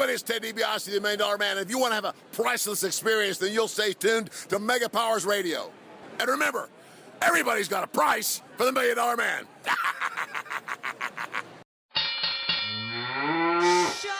everybody, it's Ted DiBiase, the $1 Million Man. If you want to have a priceless experience, then you'll stay tuned to Mega Powers Radio. And remember, everybody's got a price for the $1 Million Man. Shut up.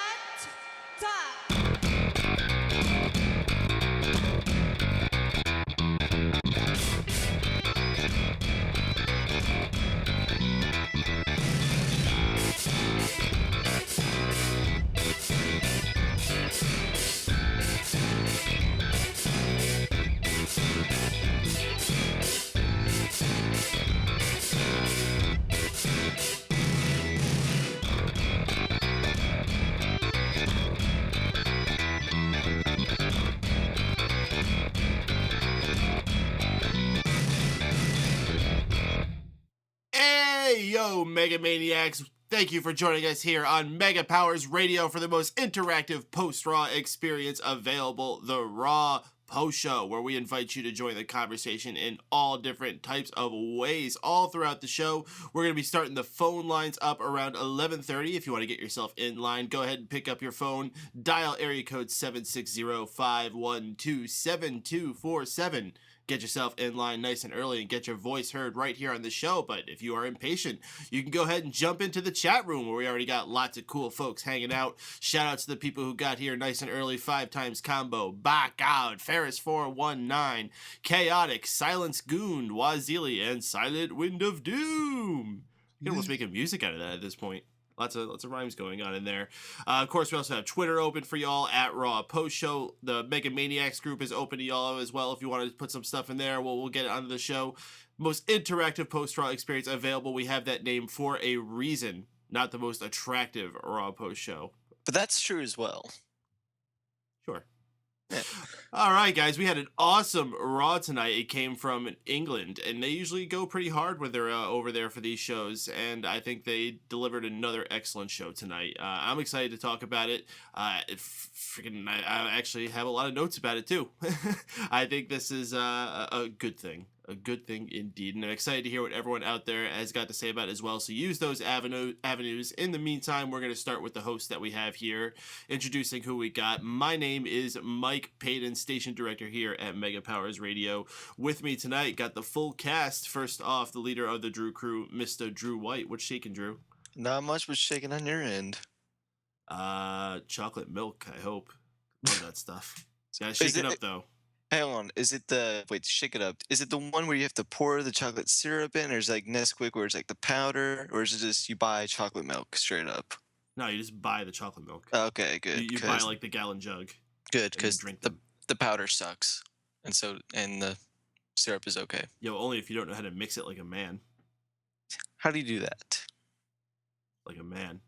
Hey, yo, Mega Maniacs. Thank you for joining us here on Mega Powers Radio for the most interactive post-Raw experience available, the Raw Post Show, where we invite you to join the conversation in all different types of ways all throughout the show. We're going to be starting the phone lines up around 11:30. If you want to get yourself in line, go ahead and pick up your phone, dial area code 760-512-7247. Get yourself in line nice and early and get your voice heard right here on the show. But if you are impatient, you can go ahead and jump into the chat room where we already got lots of cool folks hanging out. Shout out to the people who got here nice and early. 5 times combo, Back Out, Ferris419, Chaotic, Silence Goon, Wazili, and Silent Wind of Doom. You can almost make a music out of that at this point. Lots of rhymes going on in there. Of course, we also have Twitter open for y'all at Raw Post Show. The Mega Maniacs group is open to y'all as well. If you want to put some stuff in there, we'll get it onto the show. Most interactive post-Raw experience available. We have that name for a reason. Not the most attractive Raw Post Show. But that's true as well. Sure. Yeah. All right, guys, we had an awesome Raw tonight. It came from England, and they usually go pretty hard when they're over there for these shows, and I think they delivered another excellent show tonight. I'm excited to talk about it. I actually have a lot of notes about it, too. I think this is a good thing. A good thing indeed, and I'm excited to hear what everyone out there has got to say about it as well. So use those avenues. In the meantime, we're going to start with the host that we have here, introducing who we got. My name is Mike Paden, station director here at Mega Powers Radio. With me tonight, got the full cast. First off, the leader of the Drew crew, Mr. Drew White. What's shaking, Drew? Not much was shaking on your end. Chocolate milk, I hope. Love that stuff. Gotta shake it up, though. Hang on, is it shake it up. Is it the one where you have to pour the chocolate syrup in, or is it like Nesquik where it's like the powder, or is it just you buy chocolate milk straight up? No, you just buy the chocolate milk. Okay, good. You buy like the gallon jug. Good, because the powder sucks, and the syrup is okay. Yo, only if you don't know how to mix it like a man. How do you do that? Like a man.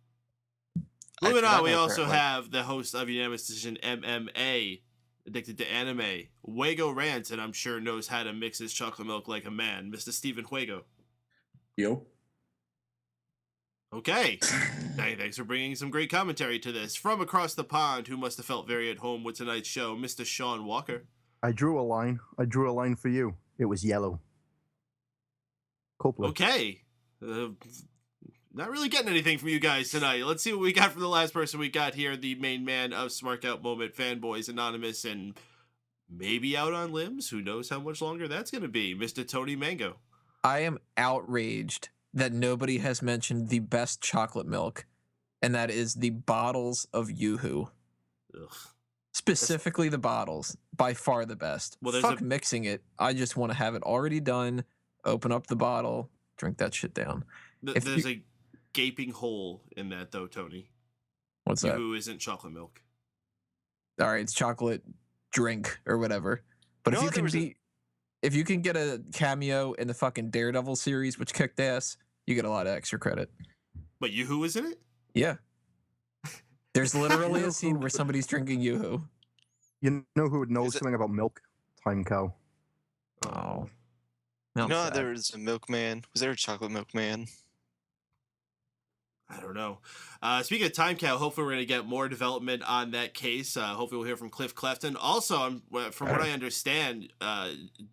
Moving on, we also have the host of Unanimous Decision MMA, addicted to anime, Wago Rants, and I'm sure knows how to mix his chocolate milk like a man, Mr. Stephen Wago. Yo. Okay. Thanks for bringing some great commentary to this. From across the pond, who must have felt very at home with tonight's show, Mr. Shaun Walker. I drew a line. I drew a line for you. It was yellow. Copeland. Okay. Not really getting anything from you guys tonight. Let's see what we got from the last person we got here, the main man of Smart Out Moment, Fanboys Anonymous, and maybe Out on Limbs. Who knows how much longer that's going to be, Mr. Tony Mango. I am outraged that nobody has mentioned the best chocolate milk, and that is the bottles of Yoo-Hoo. Ugh. Specifically the bottles. By far the best. Well, Fuck mixing it. I just want to have it already done, open up the bottle, drink that shit down. There's a gaping hole in that, though, Tony. What's that? Yoo-Hoo isn't chocolate milk. All right, it's chocolate drink or whatever. But if you can get a cameo in the fucking Daredevil series, which kicked ass, you get a lot of extra credit. But Yoo-Hoo is in it? Yeah. There's literally a scene where somebody's drinking Yoo-Hoo. You know who would know something about milk? Time Cow. Oh. You know, there was a milkman. Was there a chocolate milkman? I don't know. Speaking of time count, hopefully we're going to get more development on that case. Hopefully we'll hear from Cliff Clefton. Also, from what I understand,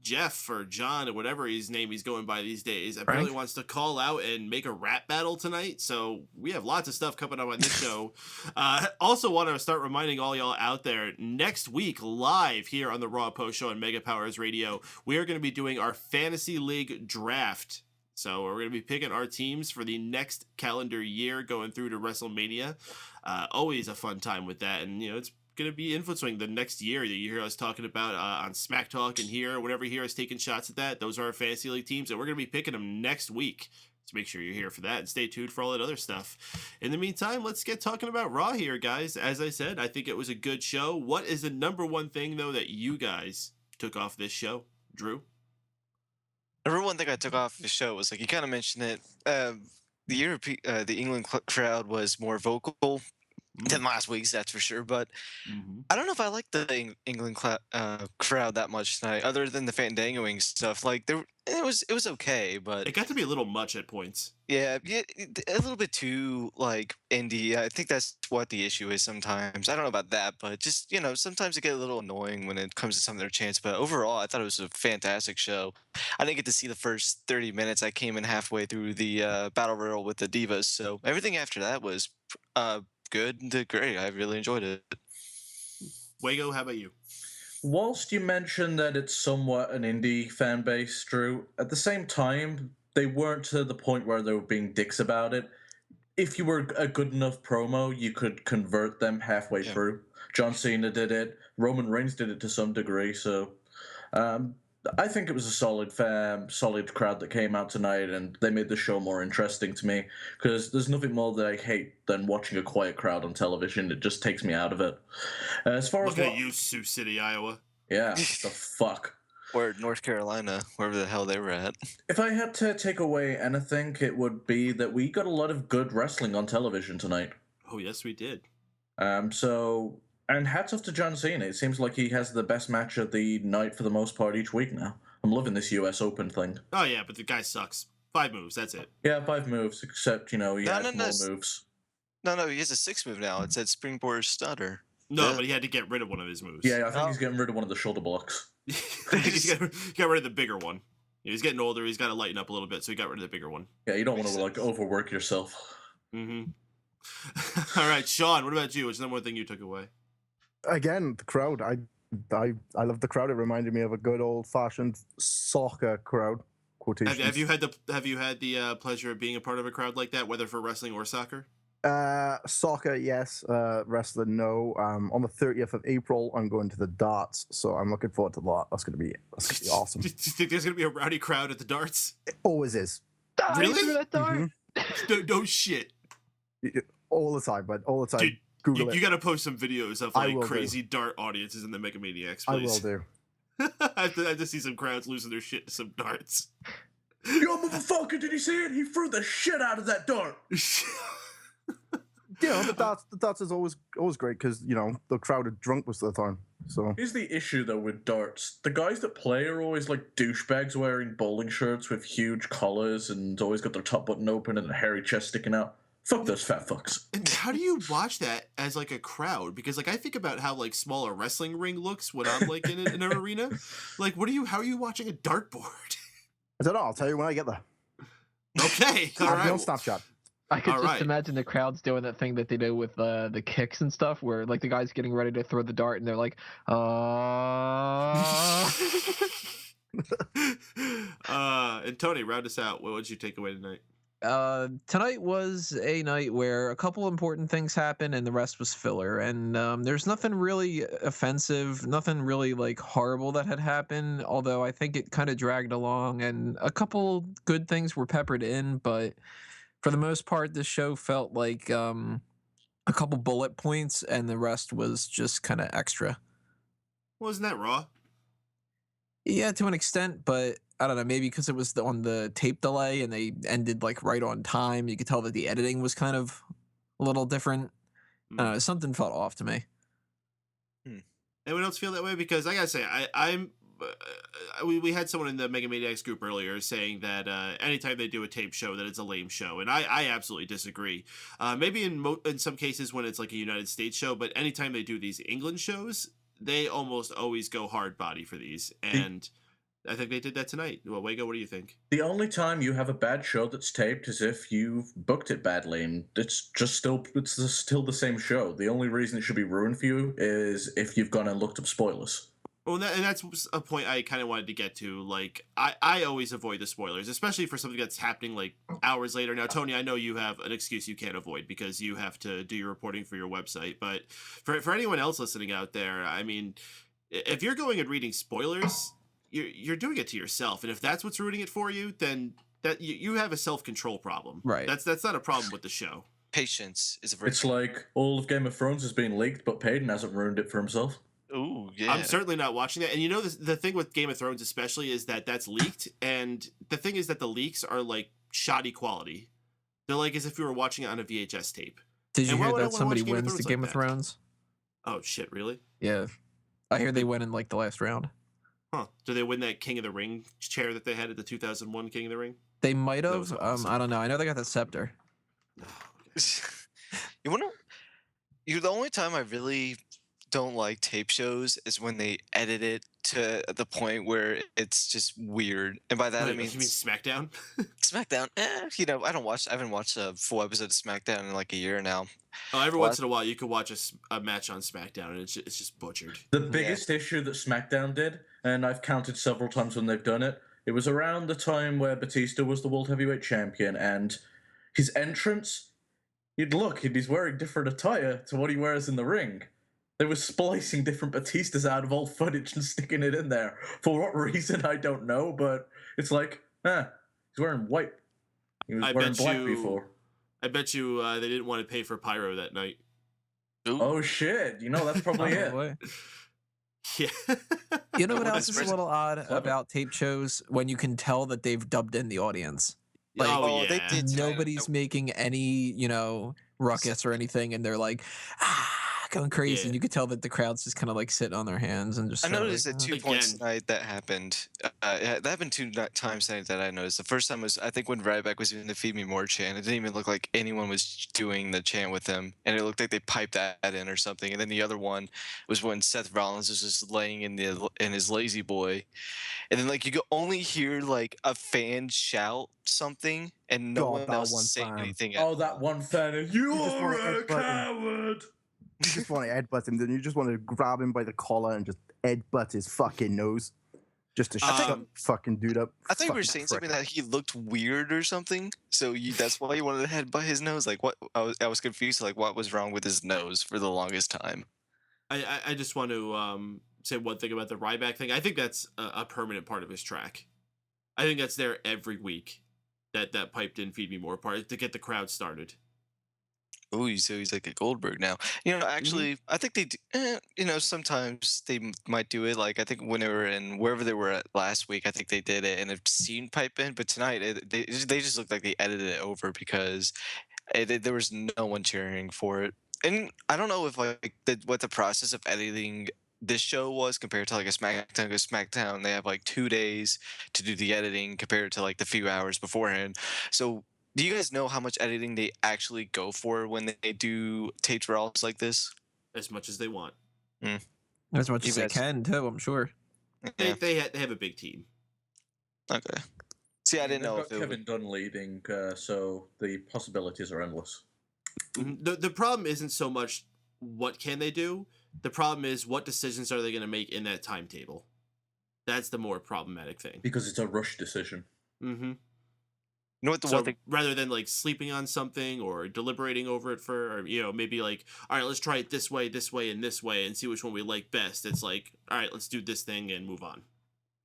Jeff or John or whatever his name he's going by these days apparently wants to call out and make a rap battle tonight. So we have lots of stuff coming up on this show. Also want to start reminding all y'all out there, next week live here on the Raw Post Show on Mega Powers Radio, we are going to be doing our Fantasy League draft. So we're going to be picking our teams for the next calendar year going through to WrestleMania. Always a fun time with that. And, it's going to be influencing the next year that you hear us talking about on Smack Talk and here, whenever you hear us taking shots at that. Those are our Fantasy League teams, and we're going to be picking them next week. So make sure you're here for that and stay tuned for all that other stuff. In the meantime, let's get talking about Raw here, guys. As I said, I think it was a good show. What is the number one thing, though, that you guys took off this show? Drew? Number one thing I took off the show was, like, you kind of mentioned it. The England crowd was more vocal than last week's, that's for sure. But I don't know if I like the England crowd that much tonight, other than the Fandangoing stuff. Like, it was okay, but it got to be a little much at points. Yeah, a little bit too, like, indie. I think that's what the issue is sometimes. I don't know about that, but just, sometimes it get a little annoying when it comes to some of their chants. But overall, I thought it was a fantastic show. I didn't get to see the first 30 minutes. I came in halfway through the Battle Royal with the Divas. So everything after that was good and great. I really enjoyed it. Wago, how about you? Whilst you mentioned that it's somewhat an indie fan base, Drew, at the same time, they weren't to the point where they were being dicks about it. If you were a good enough promo, you could convert them halfway through. John Cena did it. Roman Reigns did it to some degree. So I think it was a solid crowd that came out tonight, and they made the show more interesting to me, because there's nothing more that I hate than watching a quiet crowd on television. It just takes me out of it. As far Look as at you, Sioux City, Iowa. Yeah, the fuck. Or North Carolina, wherever the hell they were at. If I had to take away anything, it would be that we got a lot of good wrestling on television tonight. Oh, yes, we did. And hats off to John Cena. It seems like he has the best match of the night for the most part each week now. I'm loving this US Open thing. Oh, yeah, but the guy sucks. 5 moves, that's it. Yeah, 5 moves, except, he adds more moves. No, he has a 6 move now. It said Springboard Stutter. No, but he had to get rid of one of his moves. Yeah, I think he's getting rid of one of the shoulder blocks. He's got rid of the bigger one. He's getting older. He's got to lighten up a little bit, so he got rid of the bigger one. Yeah, you don't want to overwork yourself. Mm-hmm. All right, Shaun, what about you? What's the number one thing you took away? Again, the crowd. I love the crowd. It reminded me of a good old-fashioned soccer crowd. Quotations. Have you had the pleasure of being a part of a crowd like that, whether for wrestling or soccer? Soccer, yes. Wrestling, no. On the 30th of April, I'm going to the darts, so I'm looking forward to that. That's gonna be awesome. Do you think there's gonna be a rowdy crowd at the darts? It always is. Really? Mm-hmm. No shit. All the time, but all the time. Dude, Google you got to post some videos of crazy dart audiences in the Megamaniacs, please. I will do. I have to see some crowds losing their shit to some darts. Yo, motherfucker, did you see it? He threw the shit out of that dart. The darts is always great because the crowd are drunk most of the time. So here's the issue though with darts: the guys that play are always like douchebags wearing bowling shirts with huge collars and always got their top button open and a hairy chest sticking out. Fuck those fat fucks. And how do you watch that as like a crowd? Because I think about how small a wrestling ring looks when I'm in an arena. How are you watching a dartboard? I don't know. I'll tell you when I get there. Okay, all I'll right. be on Snapchat. I could imagine the crowds doing that thing that they do with the kicks and stuff, where the guy's getting ready to throw the dart and they're like, And Tony, round us out. What would you take away tonight? Tonight was a night where a couple important things happened and the rest was filler, and there's nothing really offensive, nothing really horrible that had happened, although I think it kind of dragged along, and a couple good things were peppered in, but for the most part this show felt like a couple bullet points and the rest was just kind of extra. Wasn't that Raw? Yeah, to an extent, but I don't know, maybe because it was on the tape delay and they ended right on time. You could tell that the editing was kind of a little different. Something felt off to me. Anyone else feel that way? Because I gotta say, I'm we had someone in the Mega Maniacs group earlier saying that anytime they do a tape show, that it's a lame show, and I absolutely disagree. Maybe in some cases when it's like a United States show, but anytime they do these England shows, they almost always go hard body for these, and I think they did that tonight. Well, Wago, what do you think? The only time you have a bad show that's taped is if you've booked it badly, and it's still the same show. The only reason it should be ruined for you is if you've gone and looked up spoilers. Well, and that's a point I kind of wanted to get to. Like, I always avoid the spoilers, especially for something that's happening like hours later. Now, Tony, I know you have an excuse you can't avoid because you have to do your reporting for your website. But for anyone else listening out there, I mean, if you're going and reading spoilers, you're doing it to yourself. And if that's what's ruining it for you, then that you have a self-control problem. Right. That's not a problem with the show. Patience is a virtue. It's like all of Game of Thrones has been leaked, but Paden hasn't ruined it for himself. Ooh, yeah. I'm certainly not watching that. And you know, the thing with Game of Thrones especially is that that's leaked. And the thing is that the leaks are like shoddy quality. They're like as if you were watching it on a VHS tape. Did you And why hear would I that wanna somebody watch Game of wins the Thrones Game like of that? Thrones? Oh, shit, really? Yeah. I hear they win in like the last round. Huh. Do they win that King of the Ring chair that they had at the 2001 King of the Ring? They might That have. was awesome. I don't know. I know they got the scepter. You wanna? The only time I really don't like tape shows is when they edit it to the point where it's just weird, and by that I Wait, mean you mean SmackDown? SmackDown. I haven't watched a full episode of SmackDown in like a year now. Oh, every once in a while you could watch a match on SmackDown and it's just butchered. The biggest issue that SmackDown did, and I've counted several times when they've done it, it was around the time where Batista was the World Heavyweight Champion, and his entrance, he's wearing different attire to what he wears in the ring. They were splicing different Batistas out of old footage and sticking it in there. For what reason, I don't know, but it's like, he's wearing white. He was wearing black before. I bet you they didn't want to pay for pyro that night. Ooh. Oh, shit. That's probably it. Probably. Yeah. You know what Well, else is a that's little odd about tape shows? When you can tell that they've dubbed in the audience. Like, oh, they yeah. did tonight. nobody's making any, ruckus or anything, and they're like, going crazy. Yeah. And you could tell that the crowd's just kind of like sitting on their hands and just. I kinda noticed like, at 2 Again. points tonight that happened. That happened times tonight that I noticed. The first time was, I think, when Ryback was doing the Feed Me More chant. It didn't even look like anyone was doing the chant with him, and it looked like they piped that in or something. And then the other one was when Seth Rollins was just laying in his lazy boy, and then like you could only hear like a fan shout something, and no God, one that else one saying fan. anything. Oh, that one fan is, you just are wanna a headbutt him. coward! You just want to headbutt him, then you just want to grab him by the collar and just headbutt his fucking nose. Just to shut the fucking dude up. I thought you were Fucking saying prick. something that he looked weird or something. So that's why you wanted to headbutt his nose. Like what? I was confused. Like what was wrong with his nose for the longest time. I just want to say one thing about the Ryback thing. I think that's a permanent part of his track. I think that's there every week. That piped in Feed Me More part to get the crowd started. Oh, so he's like a Goldberg now. Actually, I think they do, sometimes they might do it. Like, I think when they were in wherever they were at last week, I think they did it and I've seen pipe in. But tonight, they just looked like they edited it over because there was no one cheering for it. And I don't know if what the process of editing this show was compared to like a SmackDown. Because SmackDown, they have like 2 days to do the editing compared to like the few hours beforehand. So do you guys know how much editing they actually go for when they do taped Raws like this? As much as they want. As much You as they guys- can, too, I'm sure. Yeah. They have a big team. Okay. See, I didn't They've know got if it Kevin Dunn leading, so the possibilities are endless. The problem isn't so much what can they do. The problem is what decisions are they going to make in that timetable. That's the more problematic thing. Because it's a rush decision. Mm-hmm. You know what the So one thing? rather than like sleeping on something or deliberating over it or maybe like, all right, let's try it this way, and this way, and see which one we like best. It's like, all right, let's do this thing and move on.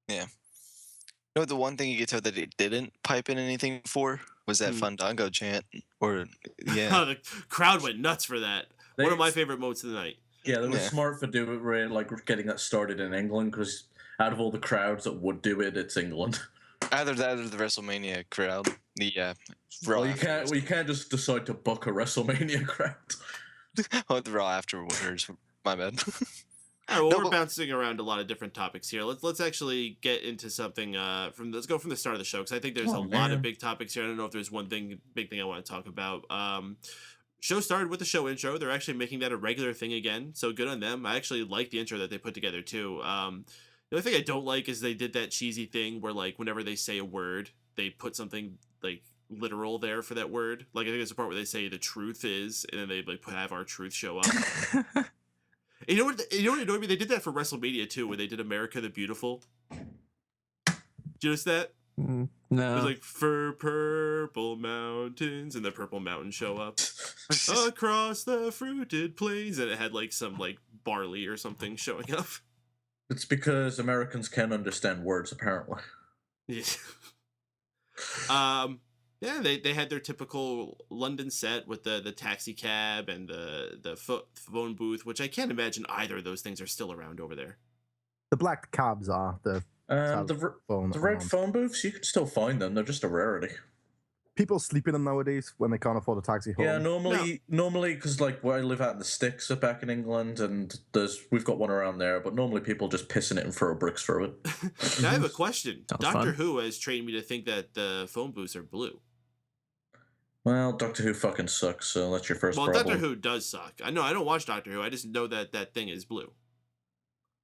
Yeah. You know what the one thing you could tell that it didn't pipe in anything for was that Fandango chant. Or yeah, The crowd went nuts for that. They- One of my favorite moments of the night. Yeah, they were Yeah. smart for doing it, like getting that started in England, because out of all the crowds that would do it, it's England. either that or the WrestleMania crowd. The Raw. Well, you can't just decide to book a WrestleMania crowd. Oh, the Raw afterwards. My bad. All right, well, No, we're but- bouncing around a lot of different topics here. Let's actually get into something let's go from the start of the show, because I think there's a lot of big topics here. I don't know if there's one big thing I want to talk about. Show started with the show intro. They're actually making that a regular thing again, so good on them. I actually like the intro that they put together too. The only thing I don't like is they did that cheesy thing where, like, whenever they say a word, they put something like literal there for that word. Like, I think there's a part where they say the truth is, and then they like have our truth show up. You know what annoyed me? They did that for WrestleMania too, where they did America the Beautiful. Did you notice that? No. It was like, for purple mountains, and the purple mountains show up across the fruited plains, and it had like some like barley or something showing up. It's because Americans can't understand words, apparently. Yeah. Yeah, they had their typical London set with the taxi cab and the phone booth, which I can't imagine either of those things are still around over there. The black cabs are the The red phone booths, you can still find them. They're just a rarity. People sleep in them nowadays when they can't afford a taxi home. Yeah, normally, because like where I live out in the sticks back in England, and we've got one around there, but normally people just piss in it and throw bricks through it. Now I have a question. Sounds Doctor fun. Who has trained me to think that the phone booths are blue. Well, Doctor Who fucking sucks, so that's your first Well, problem. Doctor Who does suck. I know I don't watch Doctor Who. I just know that thing is blue.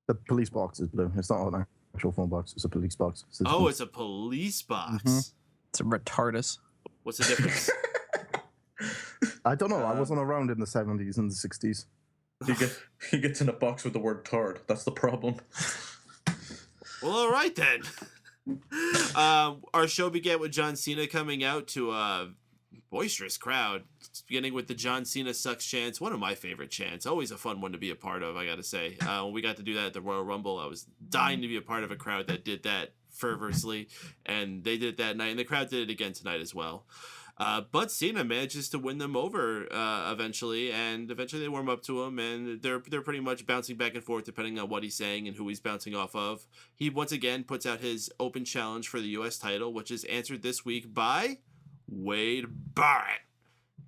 The police box is blue. It's not an actual phone box. It's a police box. It's a police box. Mhm. It's a retardus. What's the difference? I don't know. I wasn't around in the 70s and the 60s. He gets in a box with the word "tard." That's the problem. Well, all right then. Our show began with John Cena coming out to a boisterous crowd, beginning with the John Cena sucks chants. One of my favorite chants. Always a fun one to be a part of, I gotta say. When we got to do that at the Royal Rumble, I was dying to be a part of a crowd that did that fervorously, and they did it that night, and the crowd did it again tonight as well. But Cena manages to win them over eventually, and eventually they warm up to him, and they're pretty much bouncing back and forth depending on what he's saying and who he's bouncing off of. He once again puts out his open challenge for the U.S. title, which is answered this week by Wade Barrett,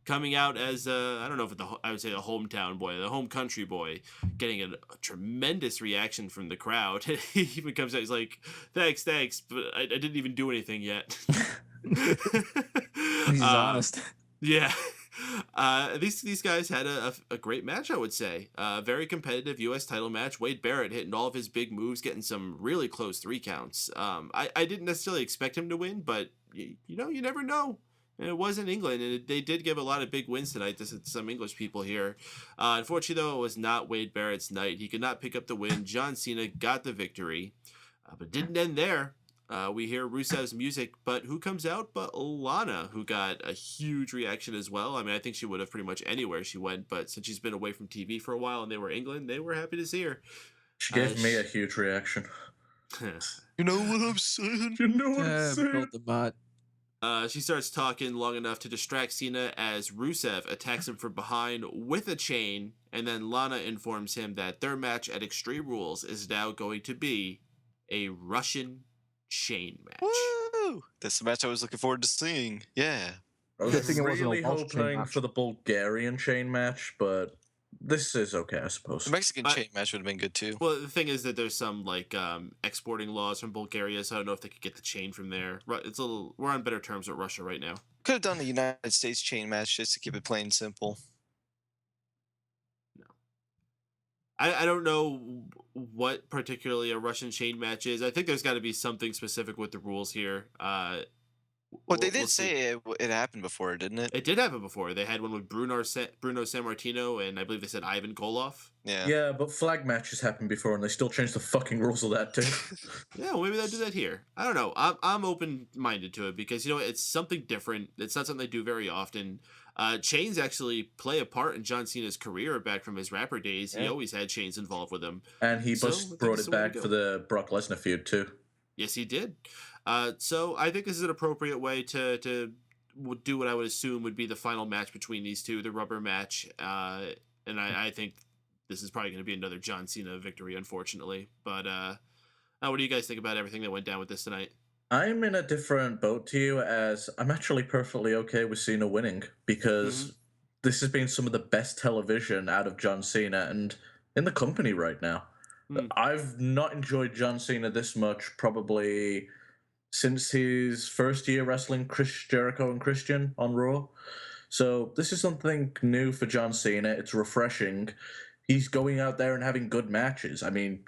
coming out as I don't know if I would say the hometown boy, the home country boy, getting a tremendous reaction from the crowd. He even comes out, he's like, thanks, but I didn't even do anything yet. He's honest. Yeah. These guys had a great match, I would say. Very competitive U.S. title match. Wade Barrett hitting all of his big moves, getting some really close 3 counts. I didn't necessarily expect him to win, but you never know. And it was in England, and they did give a lot of big wins tonight to some English people here. Unfortunately, though, it was not Wade Barrett's night. He could not pick up the win. John Cena got the victory, but it didn't end there. We hear Rusev's music, but who comes out but Lana, who got a huge reaction as well. I mean, I think she would have pretty much anywhere she went, but since she's been away from TV for a while and they were England, they were happy to see her. She gave me a huge reaction. You know what I'm saying? You know what I'm saying? Built the bot. She starts talking long enough to distract Cena as Rusev attacks him from behind with a chain, and then Lana informs him that their match at Extreme Rules is now going to be a Russian chain match. Woo! That's the match I was looking forward to seeing. Yeah. I was Good thing it wasn't a really Welsh chain hoping match. for the Bulgarian chain match, but this is okay, I suppose. The Mexican chain match would have been good too. Well, the thing is that there's some like exporting laws from Bulgaria, so I don't know if they could get the chain from there. We're on better terms with Russia right now. Could have done a United States chain match just to keep it plain and simple. I don't know what particularly a Russian chain match is. I think there's got to be something specific with the rules here. Well, they did we'll see. say it happened before, didn't it? It did happen before. They had one with Bruno Sammartino, and I believe they said Ivan Koloff. Yeah. Yeah, but flag matches happened before, and they still changed the fucking rules of that too. Yeah, well, maybe they'll do that here. I don't know. I'm open-minded to it because, it's something different. It's not something they do very often. Chains actually play a part in John Cena's career back from his rapper days. He always had chains involved with him. And he So, I just think brought it's it the way to back go. for the Brock Lesnar feud too. Yes, he did. So I think this is an appropriate way to do what I would assume would be the final match between these two, the rubber match. And I think this is probably going to be another John Cena victory, unfortunately. But what do you guys think about everything that went down with this tonight? I'm in a different boat to you, as I'm actually perfectly okay with Cena winning because this has been some of the best television out of John Cena and in the company right now. I've not enjoyed John Cena this much probably since his first year wrestling Chris Jericho and Christian on Raw. So this is something new for John Cena. It's refreshing. He's going out there and having good matches. I mean,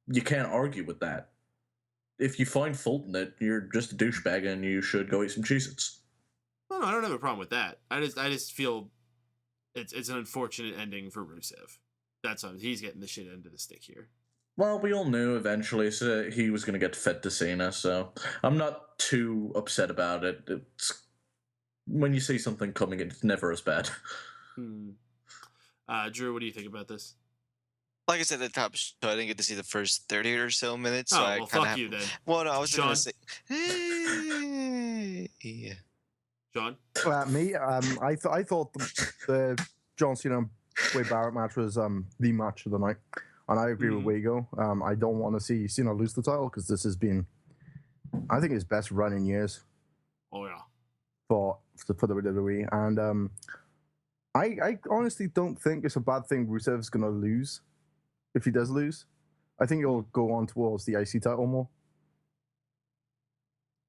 you can't argue with that. If you find fault in it, you're just a douchebag and you should go eat some Cheez-Its. Well, no, I don't have a problem with that. I just feel it's an unfortunate ending for Rusev. That's why he's getting the shit end of the stick here. Well, we all knew eventually he was going to get fed to Cena, so I'm not too upset about it. It's when you see something coming, it's never as bad. Drew, what do you think about this? Like I said at the top, so I didn't get to see the first 30 or so minutes. So well, fuck you then. Well, no, I was Shaun? going to say, hey. Shaun? Me, I thought the John Cena and Wade Barrett match was the match of the night, and I agree with Wago. I don't want to see Cena lose the title because this has been, I think, his best run in years. Oh yeah. For the WWE, and I honestly don't think it's a bad thing Rusev's gonna lose. If he does lose, I think he'll go on towards the IC title more.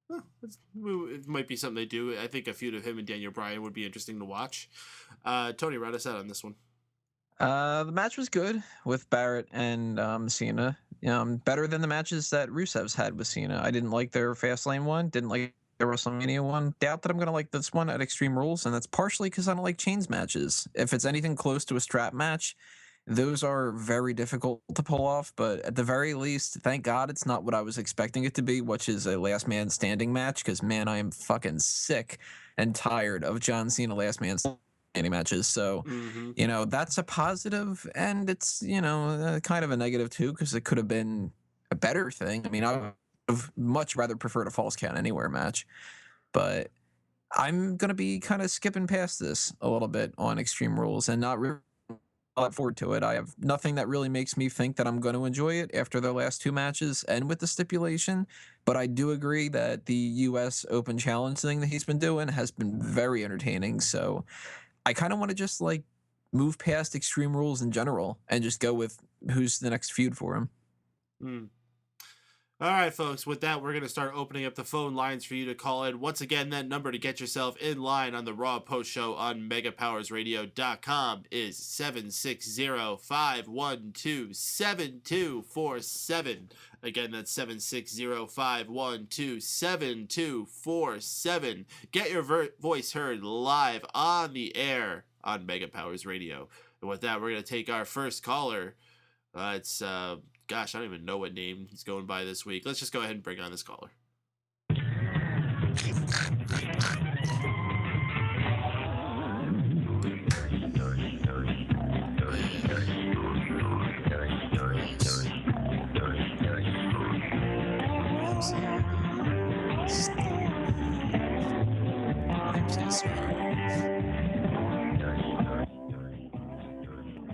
It might be something they do. I think a feud of him and Daniel Bryan would be interesting to watch. Tony, round us out on this one. The match was good with Barrett and Cena. Better than the matches that Rusev's had with Cena. I didn't like their Fastlane one. Didn't like the WrestleMania one. Doubt that I'm going to like this one at Extreme Rules, and that's partially because I don't like chains matches. If it's anything close to a strap match, those are very difficult to pull off, but at the very least, thank God it's not what I was expecting it to be, which is a last man standing match, because, man, I am fucking sick and tired of John Cena last man standing matches. So, that's a positive, and it's, kind of a negative, too, because it could have been a better thing. I mean, I would have much rather preferred a false count anywhere match, but I'm going to be kind of skipping past this a little bit on Extreme Rules and not really look forward to it. I have nothing that really makes me think that I'm going to enjoy it after their last two matches and with the stipulation, but I do agree that the US Open Challenge thing that he's been doing has been very entertaining, so I kind of want to just move past Extreme Rules in general and just go with who's the next feud for him. All right, folks, with that, we're going to start opening up the phone lines for you to call in. Once again, that number to get yourself in line on the Raw Post Show on MegaPowersRadio.com is 760-512-7247. Again, that's 760-512-7247. Get your voice heard live on the air on Mega Powers Radio. And with that, we're going to take our first caller. It's... Gosh, I don't even know what name he's going by this week. Let's just go ahead and bring on this caller.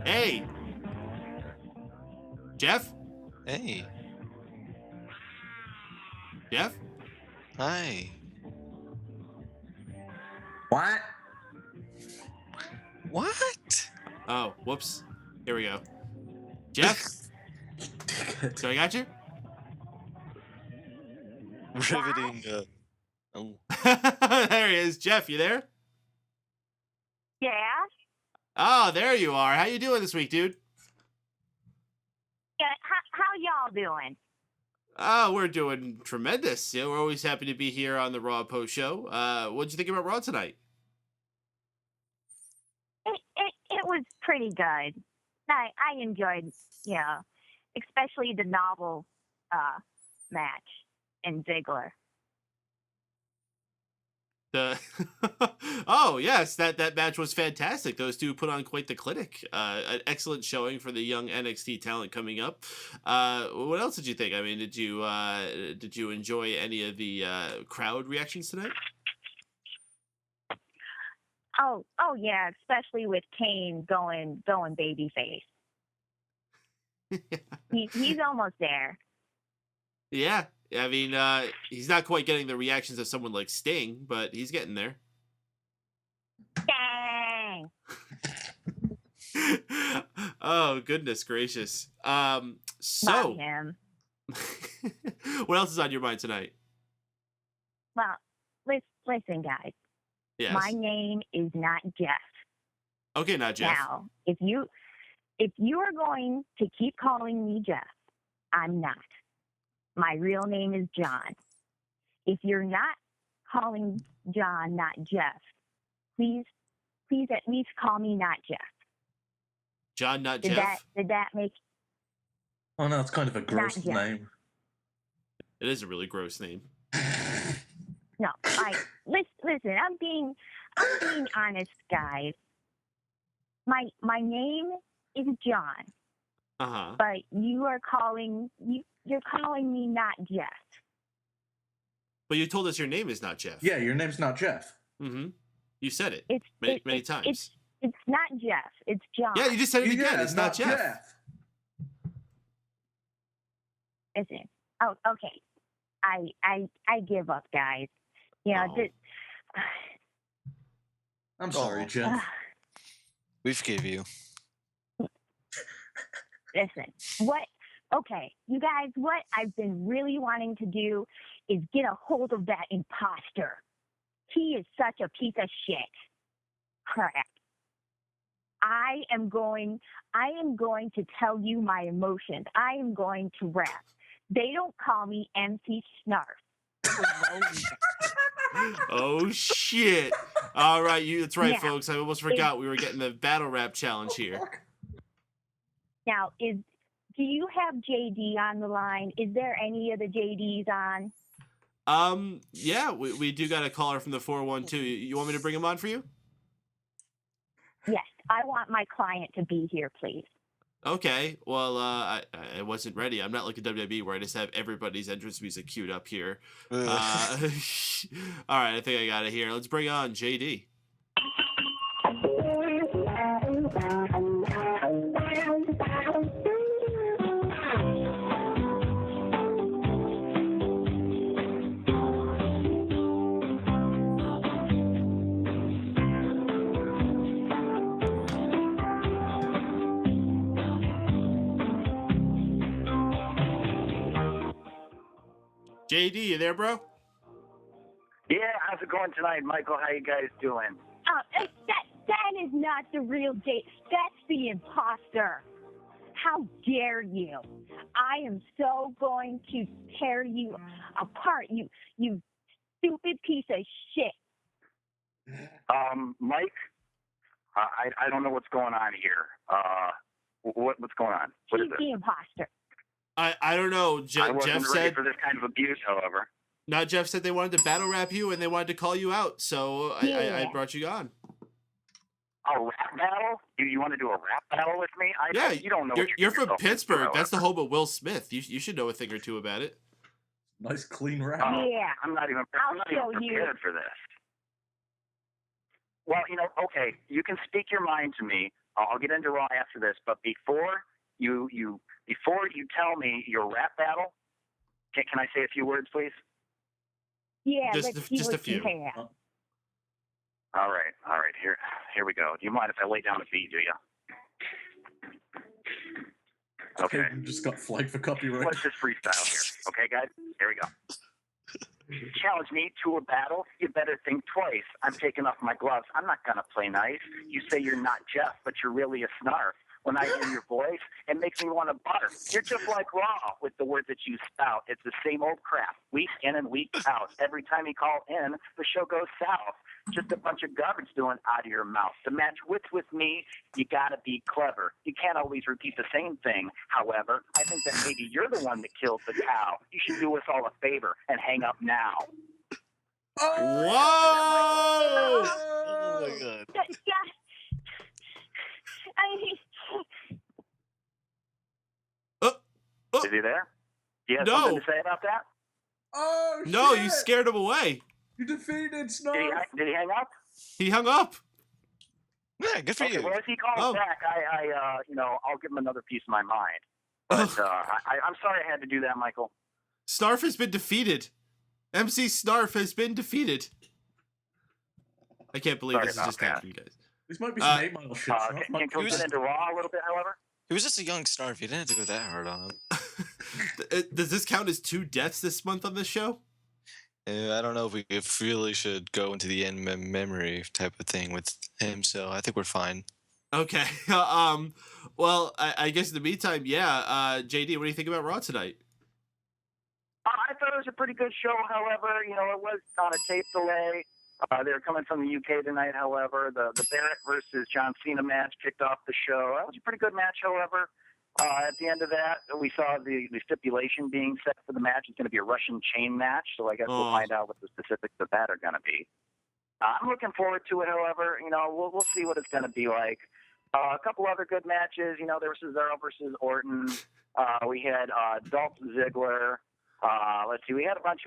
Hey! Jeff? Hey. Jeff? Hi. What? What? Oh, whoops. Here we go. Jeff? So I got you? Riveting. There he is. Jeff, you there? Yeah. Oh, there you are. How you doing this week, dude? Yeah. How y'all doing? Oh, we're doing tremendous. Yeah, we're always happy to be here on the Raw Post Show. What'd you think about Raw tonight? It was pretty good. I enjoyed, especially the novel match in Ziggler. Oh yes, that match was fantastic. Those two put on quite the clinic. An excellent showing for the young NXT talent coming up. What else did you think? I mean, did you enjoy any of the crowd reactions tonight? Oh yeah, especially with Kane going babyface. He's almost there. Yeah. I mean, he's not quite getting the reactions of someone like Sting, but he's getting there. Dang! Oh, goodness gracious. Love So, him. what else is on your mind tonight? Well, listen, guys. Yes. My name is not Jeff. Okay, not Jeff. Now, if you are going to keep calling me Jeff, I'm not. My real name is John. If you're not calling John, not Jeff, please at least call me not Jeff. John, not Did Jeff. that make? Oh no, it's kind of a gross Jeff. name. It is a really gross name. No, listen. I'm being honest, guys. My name is John, Uh-huh. but you're calling me not Jeff. But you told us your name is not Jeff. Yeah, your name's not Jeff. Mm-hmm. You said it It's many times. It's not Jeff. It's John. Yeah, you just said it again. Yeah, It's not Jeff. Listen. Oh, okay. I give up, guys. You know, Oh. I'm sorry, Aw. Jeff. We forgive you. Listen. Okay, you guys, what I've been really wanting to do is get a hold of that imposter. He is such a piece of shit. Crap. I am going to tell you my emotions. I am going to rap. They don't call me MC Snarf. for no reason. Oh shit! All right, that's right, Yeah. folks. I almost forgot we were getting the battle rap challenge here. Now, do you have JD on the line? Is there any of the JDs on? Yeah, we do got a caller from the 412. You want me to bring him on for you? Yes, I want my client to be here, please. Okay. Well, I wasn't ready. I'm not like a WWE where I just have everybody's entrance music queued up here. All right, I think I got it here. Let's bring on JD. JD, you there, bro? Yeah, how's it going tonight, Michael? How you guys doing? That is not the real JD. That's the imposter. How dare you? I am so going to tear you apart, you stupid piece of shit. Mike, I don't know what's going on here. What's going on? What is He's it? the imposter. I don't know. I wasn't Jeff ready said. for this kind of abuse, however. Now Jeff said they wanted to battle rap you and they wanted to call you out, so I Yeah. brought you on. A rap battle? You want to do a rap battle with me? Yeah, you don't know. You're what from yourself into, Pittsburgh. That's the however. home of Will Smith. You should know a thing or two about it. Nice clean rap. Yeah. I'm not even I'll show you. prepared for this. Well, okay, you can speak your mind to me. I'll get into Raw after this, but before you tell me your rap battle, can I say a few words, please? Yeah, Just let's see a what you few. have. All right. Here we go. Do you mind if I lay down a beat? Do you? Okay. You just got flagged for copyright. Let's just freestyle here. Okay, guys? Here we go. Challenge me to a battle, you better think twice. I'm taking off my gloves. I'm not going to play nice. You say you're not Jeff, but you're really a snarf. When I hear your voice, it makes me want to barf. You're just like Raw with the words that you spout. It's the same old crap, week in and week out. Every time you call in, the show goes south. Just a bunch of garbage doing out of your mouth. To match wits with me, you got to be clever. You can't always repeat the same thing. However, I think that maybe you're the one that killed the cow. You should do us all a favor and hang up now. Whoa! Oh my god. Yeah. Is he there? Do you have No. something to say about that? Oh, No, shit! you scared him away. You defeated Snow. Did he hang up? He hung up. Yeah, good for Okay, you. well, if he calls Oh. back, I'll give him another piece of my mind. But I'm sorry I had to do that, Michael. Snarf has been defeated. MC Snarf has been defeated. I can't believe Sorry this about just that. happened, guys. This might be some 8 Mile shit. Can we get into Raw a little bit, however? He was just a young star. If you didn't have to go that hard on him. Does this count as 2 deaths this month on this show? I don't know if we really should go into the end memory type of thing with him, so I think we're fine. Okay. Well, I guess in the meantime, yeah. JD, what do you think about Raw tonight? I thought it was a pretty good show. However, it was on a tape delay. They were coming from the UK tonight. However, the Barrett versus John Cena match kicked off the show. That was a pretty good match. However, at the end of that, we saw the stipulation being set for the match. It's going to be a Russian chain match. So I guess we'll find out what the specifics of that are going to be. I'm looking forward to it. However, we'll see what it's going to be like. A couple other good matches. There was Cesaro versus Orton. We had Dolph Ziggler. Let's see. We had a bunch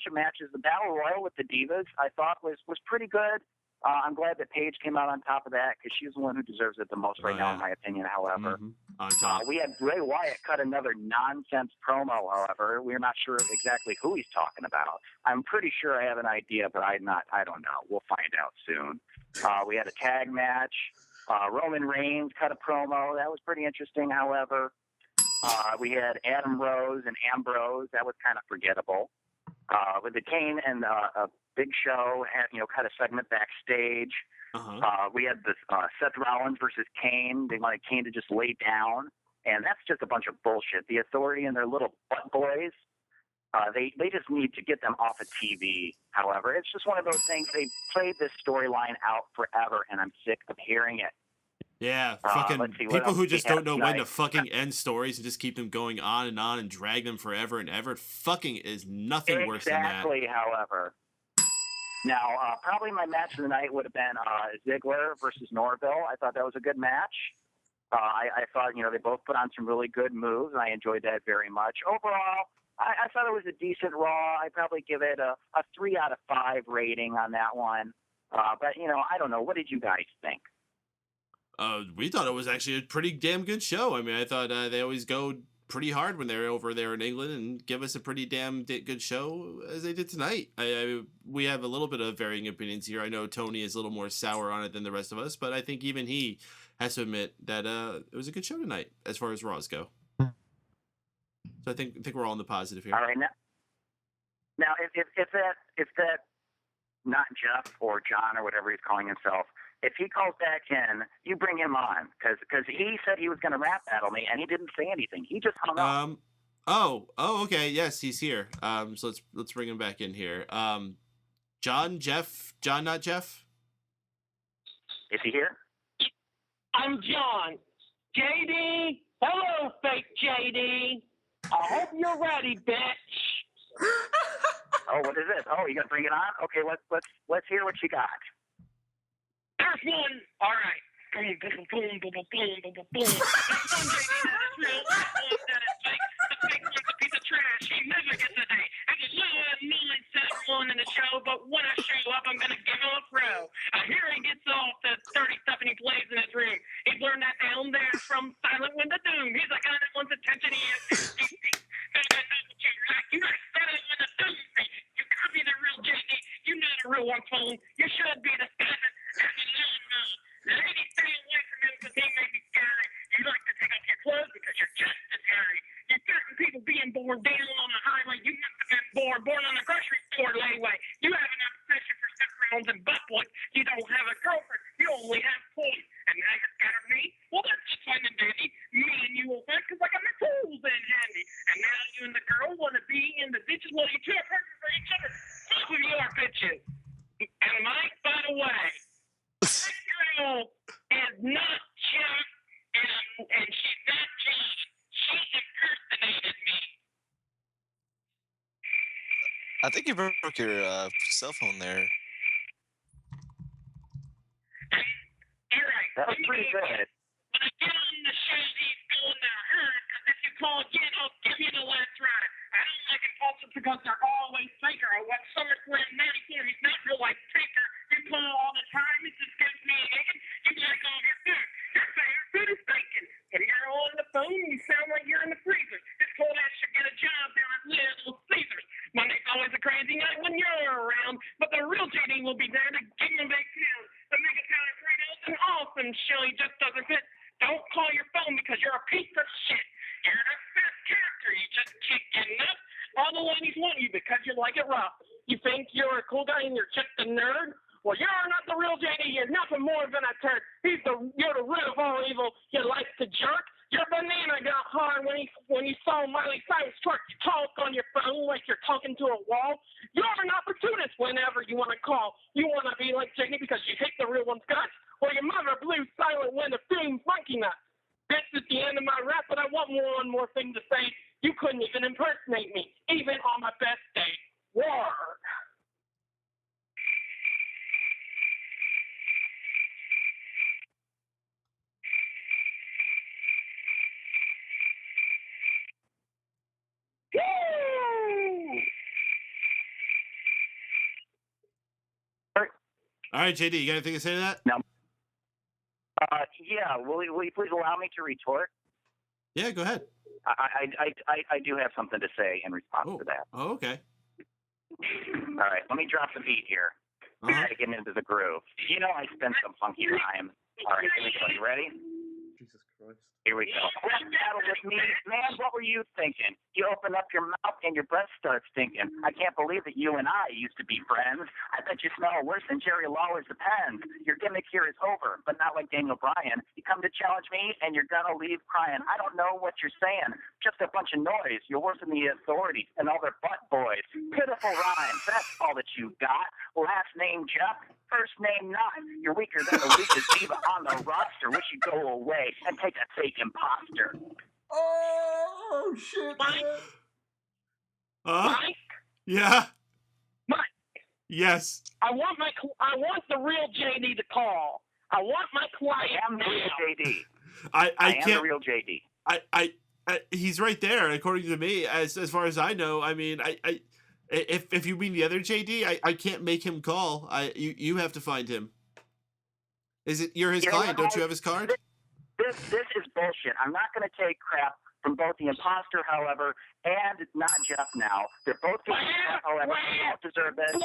of matches. The Battle Royal with the Divas, I thought was pretty good. I'm glad that Paige came out on top of that because she's the one who deserves it the most right now, in my opinion. However, on top. We had Bray Wyatt cut another nonsense promo. However, we're not sure exactly who he's talking about. I'm pretty sure I have an idea, but I don't know. We'll find out soon. We had a tag match. Roman Reigns cut a promo. That was pretty interesting. However, we had Adam Rose and Ambrose. That was kind of forgettable. With the Kane and a Big Show had cut a segment backstage. We had this Seth Rollins versus Kane. They wanted Kane to just lay down, and that's just a bunch of bullshit. The Authority and their little butt boys. They just need to get them off of TV. However, it's just one of those things. They played this storyline out forever, and I'm sick of hearing it. Yeah, fucking people who just don't know when to fucking end stories and just keep them going on and drag them forever and ever. It fucking is nothing worse than that. Exactly, however. Now, probably my match of the night would have been Ziggler versus Norville. I thought that was a good match. I thought, they both put on some really good moves, and I enjoyed that very much. Overall, I thought it was a decent Raw. I'd probably give it a 3 out of 5 rating on that one. But, I don't know. What did you guys think? We thought it was actually a pretty damn good show. I mean, I thought they always go pretty hard when they're over there in England and give us a pretty damn good show as they did tonight. We have a little bit of varying opinions here. I know Tony is a little more sour on it than the rest of us, but I think even he has to admit that it was a good show tonight as far as Raws go. So I think we're all in the positive here. All right, now if that not Jeff or John or whatever he's calling himself, if he calls back in, you bring him on because he said he was going to rap battle me and he didn't say anything. He just hung up. Oh, okay. Yes, he's here. So let's bring him back in here. John, not Jeff. Is he here? I'm John. JD. Hello, fake JD. I hope you're ready, bitch. Oh, what is this? Oh, you gonna bring it on? Okay, let's hear what you got. First one. All right. Boom, boom, boom, boom, boom, boom, boom, boom, boom. This one, JD, that is real. That one, that is fake. The fake one's a piece of trash. He never gets a day. It's a low mindset one in the show, but when I show up, I'm gonna give him a pro. I hear he gets off the 30 stuff and he plays in his room. He's learned that down there from Silent Window Doom. He's the guy that wants attention. He is. You guys said it when the Doom thing. You could be the real JD. You're not a real one, Tone. You should be the standard. Lady, stay away from him because he may be scary. You like to take off your clothes because you're just as hairy. You're certain people being born down on the highway. You must have been born on a grocery store layaway. You have an obsession for step rounds and butt plugs. You don't have a girlfriend. You only have toys. And now you're scared of me? Well, that's just fine and dandy. Me and you will fight because I got my tools in handy. And now you and the girl want to be in the ditches while you two are perfect for each other. Both of you are bitches. And Mike, by the way, this girl is not Jeff, and she's not John. She impersonated me. I think you broke your cell phone there. You're right. That was pretty good. When I get on the show, he's going to hurt, because if you call again, I'll give you the last ride. I don't like impulsive because they're always faker. I watch SummerSlam 94. He's not real like Taker. You call all the time. It just gives me an aching. You like all your food. Your favorite food is bacon. When you're on the phone, you sound like you're in the freezer. This cold ass should get a job down at Little Caesars. Monday's always a crazy night when you're around, but the real JD will be there to give him a big pound. The Mega Power 3 is an awesome show. He just doesn't fit cool guy and you're just a nerd? Well, you're not the real JD. You're nothing more than a turd. You're the root of all evil. You like to jerk. Your banana got hard when you saw Miley Cyrus twerk. You talk on your phone like you're talking to a wall. You're an opportunist whenever you want to call. You want to be like JD because you hate the real one's guts, or your mother blew silent when the fumes monkey nuts. That's at the end of my rap, but I want one more thing to say. You couldn't even impersonate me, even on my best day. Word. All right, JD, you got anything to say to that? No. Yeah. Will you please allow me to retort? Yeah, go ahead. I do have something to say in response to that. Oh, okay. All right, let me drop the beat here. To get into the groove. You know I spent some funky rhymes. All right, here we go. You ready? Jesus Christ. Here we go. Rap battle with me. Man, what were you thinking? You open up your mouth and your breath starts stinking. I can't believe that you and I used to be friends. I bet you smell worse than Jerry Lawler's Depends. Your gimmick here is over, but not like Daniel Bryan. You come to challenge me and you're gonna leave crying. I don't know what you're saying. Just a bunch of noise. You're worse than the authorities and all their butt boys. Pitiful rhymes. That's all that you got. Last name Jeff, first name not. You're weaker than the weakest diva on the roster. Wish you'd go away and take a fake imposter. Oh, shit. Mike? Yeah. Mike. Yes. I want the real JD to call. I want my client. I am the real JD. I am can't. the real JD. I he's right there, according to me. As far as I know, I mean, if you mean the other JD, I can't make him call. You have to find him. You're his client? Don't you have his card? This is bullshit. I'm not going to take crap from both the imposter, however, and not Jeff now. They're both getting crap, however, they don't deserve this.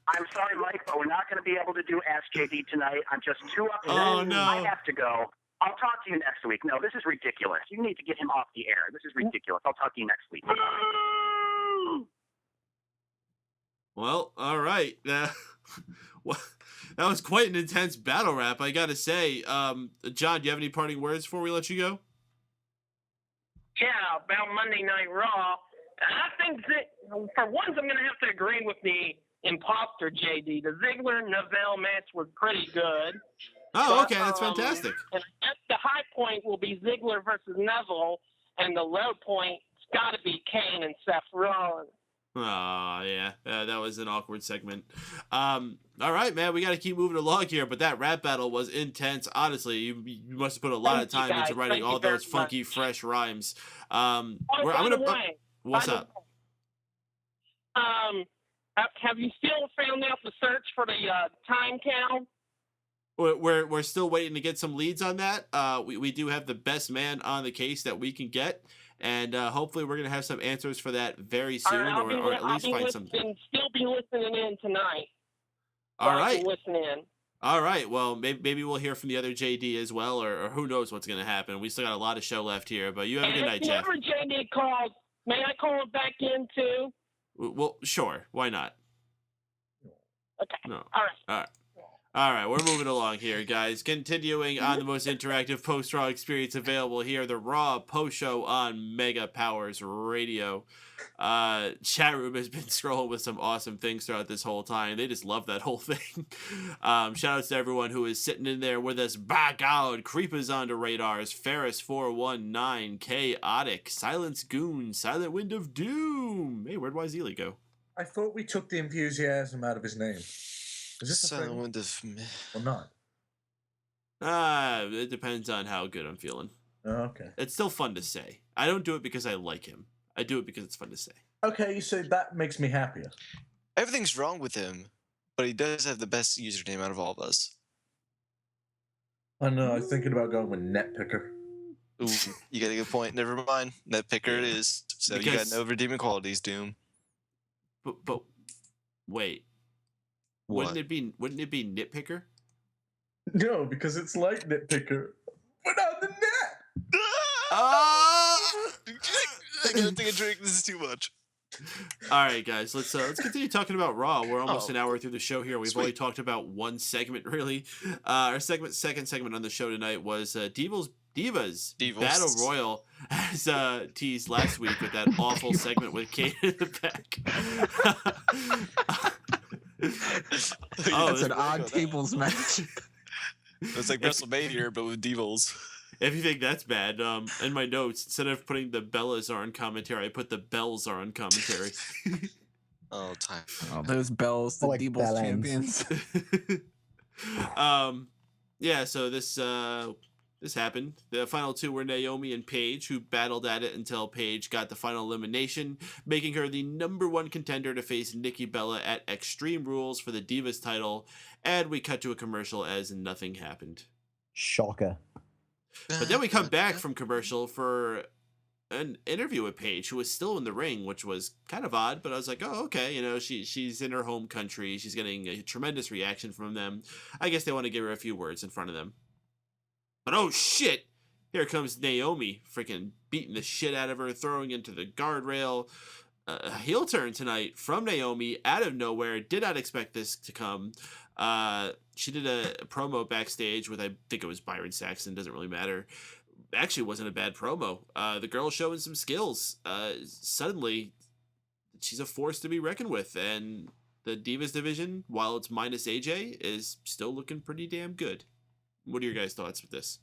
I'm sorry, Mike, but we're not going to be able to do Ask JD tonight. I'm just too upset. Oh, no. I have to go. I'll talk to you next week. No, this is ridiculous. You need to get him off the air. This is ridiculous. I'll talk to you next week. Well, all right. Well, that was quite an intense battle rap, I gotta say. John, do you have any parting words before we let you go? Yeah, about Monday Night Raw. I think that, for once, I'm going to have to agree with the imposter JD. The Ziggler Neville match was pretty good. Oh, okay, that's fantastic. And I guess the high point will be Ziggler versus Neville, and the low point's got to be Kane and Seth Rollins. Oh, yeah. That was an awkward segment. All right, man, we got to keep moving along here, but that rap battle was intense. Honestly, you must have put a lot of time into writing all those funky, fresh rhymes. What's up? Have you still found out the search for the time count? We're still waiting to get some leads on that. We do have the best man on the case that we can get. And hopefully we're going to have some answers for that very soon, or at least find some. Still be listening in tonight. All right. Listen in. All right. Well, maybe we'll hear from the other JD as well, or who knows what's going to happen. We still got a lot of show left here, but you have a good night, Jeff. Whoever JD called, may I call it back in too? Well, sure. Why not? Okay. No. All right. All right, we're moving along here, guys. Continuing on the most interactive post-Raw experience available here, the Raw post-show on Mega Powers Radio. Chat room has been scrolling with some awesome things throughout this whole time. They just love that whole thing. Shout outs to everyone who is sitting in there with us. Back out, Creepers onto radars, Ferris419, Chaotic, Silence Goon, Silent Wind of Doom. Hey, where'd Wyzeeli go? I thought we took the enthusiasm out of his name. Is this Silent Wind of or not? It depends on how good I'm feeling. Oh, okay. It's still fun to say. I don't do it because I like him. I do it because it's fun to say. Okay, you say that makes me happier. Everything's wrong with him, but he does have the best username out of all of us. I know, I was thinking about going with Netpicker. Ooh, you got a good point. Never mind. Netpicker it is. So you got no redeeming qualities, Doom. But wait. What? Wouldn't it be Nitpicker? No, because it's like Nitpicker, but on the net. I gotta take a drink. This is too much. All right, guys, let's continue talking about Raw. We're almost Oh, an hour through the show here. We've sweet. only talked about one segment, really. Our second segment on the show tonight was Divas Battle Royal, as teased last week with that awful segment with Kane in the back. That's an odd tables match. It's like WrestleMania, but with Devils. If you think that's bad, in my notes, instead of putting the Bellas are on commentary, I put the Bells are on commentary. Oh, time. Oh, those bells, the Like Devils bell champions. Yeah, so this happened. The final two were Naomi and Paige, who battled at it until Paige got the final elimination, making her the #1 contender to face Nikki Bella at Extreme Rules for the Divas title, and we cut to a commercial as nothing happened. Shocker. But then we come back from commercial for an interview with Paige, who was still in the ring, which was kind of odd, but I was like, oh, okay, she's in her home country, she's getting a tremendous reaction from them. I guess they want to give her a few words in front of them. But oh shit, here comes Naomi, freaking beating the shit out of her, throwing into the guardrail. A heel turn tonight from Naomi out of nowhere. Did not expect this to come. She did a promo backstage with, I think it was Byron Saxton, doesn't really matter. Actually, wasn't a bad promo. The girl's showing some skills. Suddenly, she's a force to be reckoned with, and the Divas division, while it's minus AJ, is still looking pretty damn good. What are your guys' thoughts with this?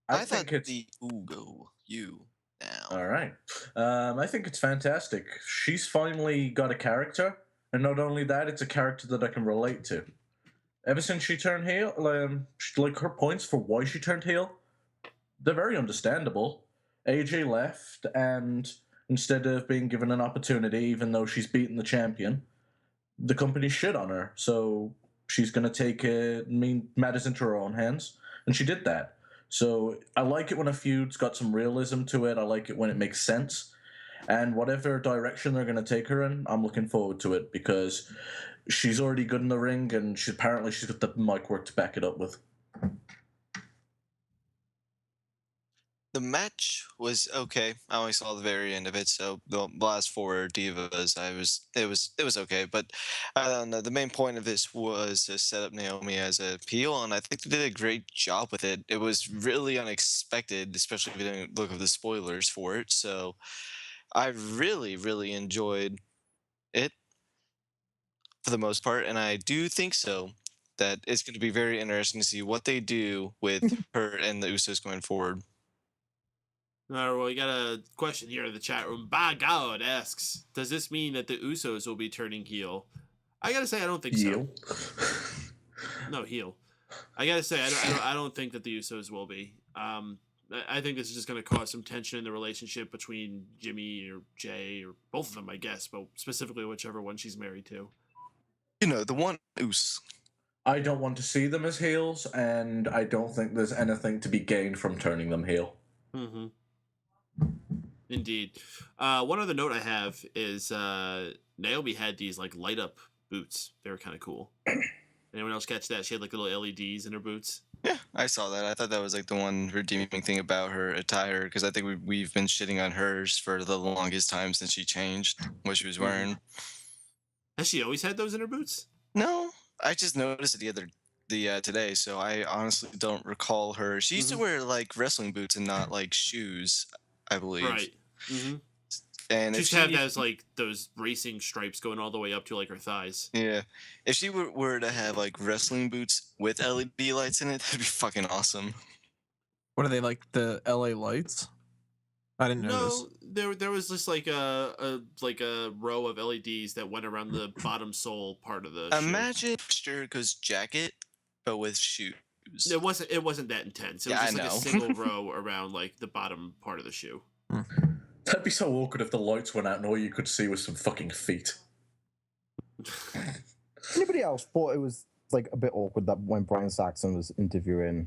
I think it's you now. All right. I think it's fantastic. She's finally got a character, and not only that, it's a character that I can relate to. Ever since she turned heel, like her points for why she turned heel, they're very understandable. AJ left, and instead of being given an opportunity, even though she's beaten the champion, the company shit on her. So she's going to take matters into her own hands, and she did that. So I like it when a feud's got some realism to it. I like it when it makes sense. And whatever direction they're going to take her in, I'm looking forward to it, because she's already good in the ring, and she's got the mic work to back it up with. The match was okay. I only saw the very end of it, so the last four Divas, it was okay. But the main point of this was to set up Naomi as a heel, and I think they did a great job with it. It was really unexpected, especially if you didn't look at the spoilers for it. So I really, really enjoyed it for the most part, and I do think that it's going to be very interesting to see what they do with her and the Usos going forward. All right, well, we got a question here in the chat room. By God asks, does this mean that the Usos will be turning heel? I gotta say, I don't think so. No, heel. I gotta say, I don't think that the Usos will be. I think this is just going to cause some tension in the relationship between Jimmy or Jay, or both of them, I guess, but specifically whichever one she's married to. The one Us. I don't want to see them as heels, and I don't think there's anything to be gained from turning them heel. Mm-hmm. Indeed. One other note I have is Naomi had these like light up boots. They were kind of cool. Anyone else catch that? She had like little LEDs in her boots. Yeah, I saw that. I thought that was like the one redeeming thing about her attire, because I think we've been shitting on hers for the longest time since she changed what she was wearing. Has she always had those in her boots? No, I just noticed it today, so I honestly don't recall her. She used to wear like wrestling boots and not like shoes, I believe. Right. Mm-hmm. And she used to have those racing stripes going all the way up to like her thighs. Yeah. If she were to have like wrestling boots with LED lights in it, that'd be fucking awesome. What are they, like the LA lights? I didn't know this. There was just like a row of LEDs that went around the bottom sole part of the Imagine Jericho's jacket, but with shoes. It wasn't that intense. It was just like a single row around like the bottom part of the shoe. That'd be so awkward if the lights went out and all you could see was some fucking feet. Anybody else thought it was like a bit awkward that when Brian Saxon was interviewing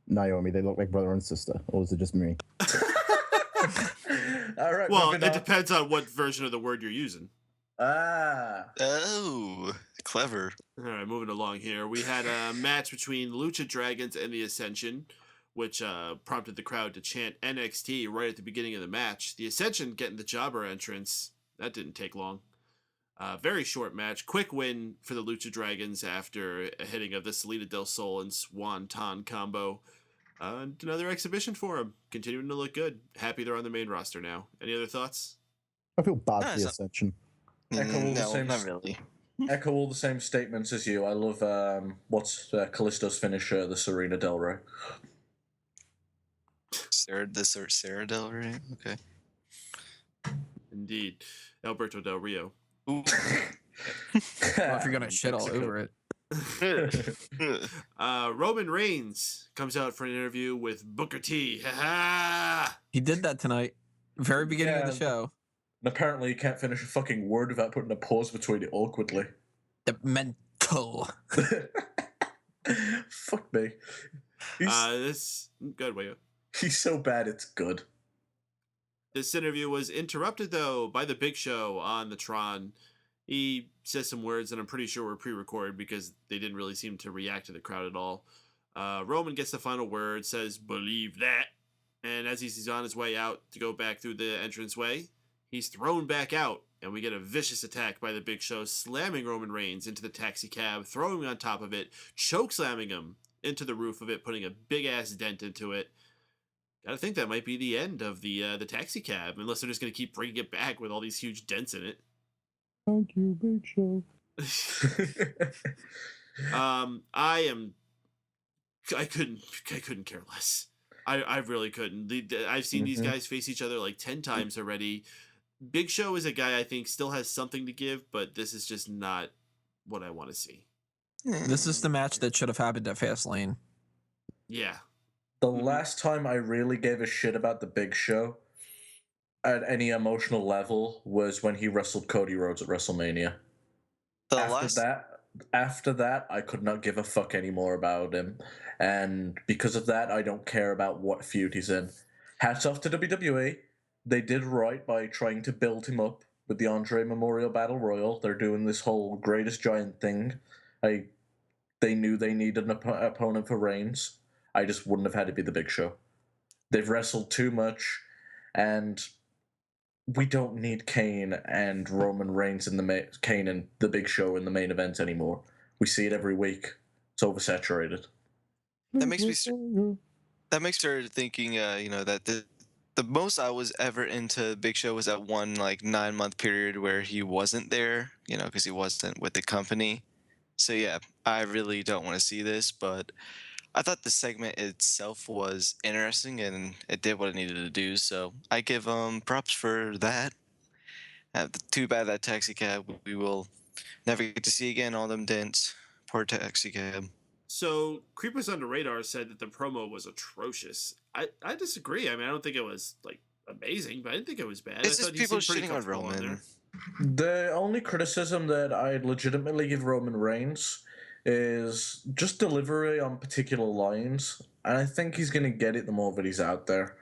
Naomi, they looked like brother and sister, or was it just me? All right. Well, it depends on what version of the word you're using. Oh, clever. All right, moving along here. We had a match between Lucha Dragons and the Ascension, which prompted the crowd to chant NXT right at the beginning of the match. The Ascension getting the jobber entrance. That didn't take long. Very short match. Quick win for the Lucha Dragons after a hitting of the Salida del Sol and Swanton combo. Another exhibition for them. Continuing to look good. Happy they're on the main roster now. Any other thoughts? I feel bad for the Ascension. Not really. Echo all the same statements as you. I love what's Callisto's finisher, the Serena Del Rey. Sarah Del Rey? Okay. Indeed. Alberto Del Rio. Well, if you're gonna shit all over it. Roman Reigns comes out for an interview with Booker T. He did that tonight. Very beginning of the show. And apparently, you can't finish a fucking word without putting a pause between it awkwardly. The mental. Fuck me. This good way. He's so bad, it's good. This interview was interrupted, though, by the Big Show on the Tron. He says some words that I'm pretty sure were pre-recorded because they didn't really seem to react to the crowd at all. Roman gets the final word, says, "Believe that." And as he's on his way out to go back through the entranceway, he's thrown back out, and we get a vicious attack by the Big Show, slamming Roman Reigns into the taxi cab, throwing him on top of it, chokeslamming him into the roof of it, putting a big-ass dent into it. Gotta think that might be the end of the taxi cab, unless they're just gonna keep bringing it back with all these huge dents in it. Thank you, Big Show. I couldn't care less. I really couldn't. I've seen these guys face each other like 10 times already. Big Show is a guy I think still has something to give, but this is just not what I want to see. This is the match that should have happened at Fastlane. Yeah. The last time I really gave a shit about the Big Show at any emotional level was when he wrestled Cody Rhodes at WrestleMania. After that, I could not give a fuck anymore about him. And because of that, I don't care about what feud he's in. Hats off to WWE. They did right by trying to build him up with the Andre Memorial Battle Royal. They're doing this whole greatest giant thing. They knew they needed an opponent for Reigns. I just wouldn't have had to be the Big Show. They've wrestled too much, and we don't need Kane and Roman Reigns Kane and the Big Show in the main event anymore. We see it every week. It's oversaturated. That makes me start thinking, that the most I was ever into Big Show was that one 9-month period where he wasn't there, because he wasn't with the company. So yeah, I really don't want to see this, but I thought the segment itself was interesting and it did what it needed to do. So I give props for that. Too bad that taxi cab we will never get to see again. All them dents. Poor taxi cab. So Creepers Under Radar said that the promo was atrocious. I disagree. I mean, I don't think it was amazing, but I didn't think it was bad. It's just people shitting on Roman. The only criticism that I'd legitimately give Roman Reigns is just delivery on particular lines, and I think he's going to get it the more that he's out there.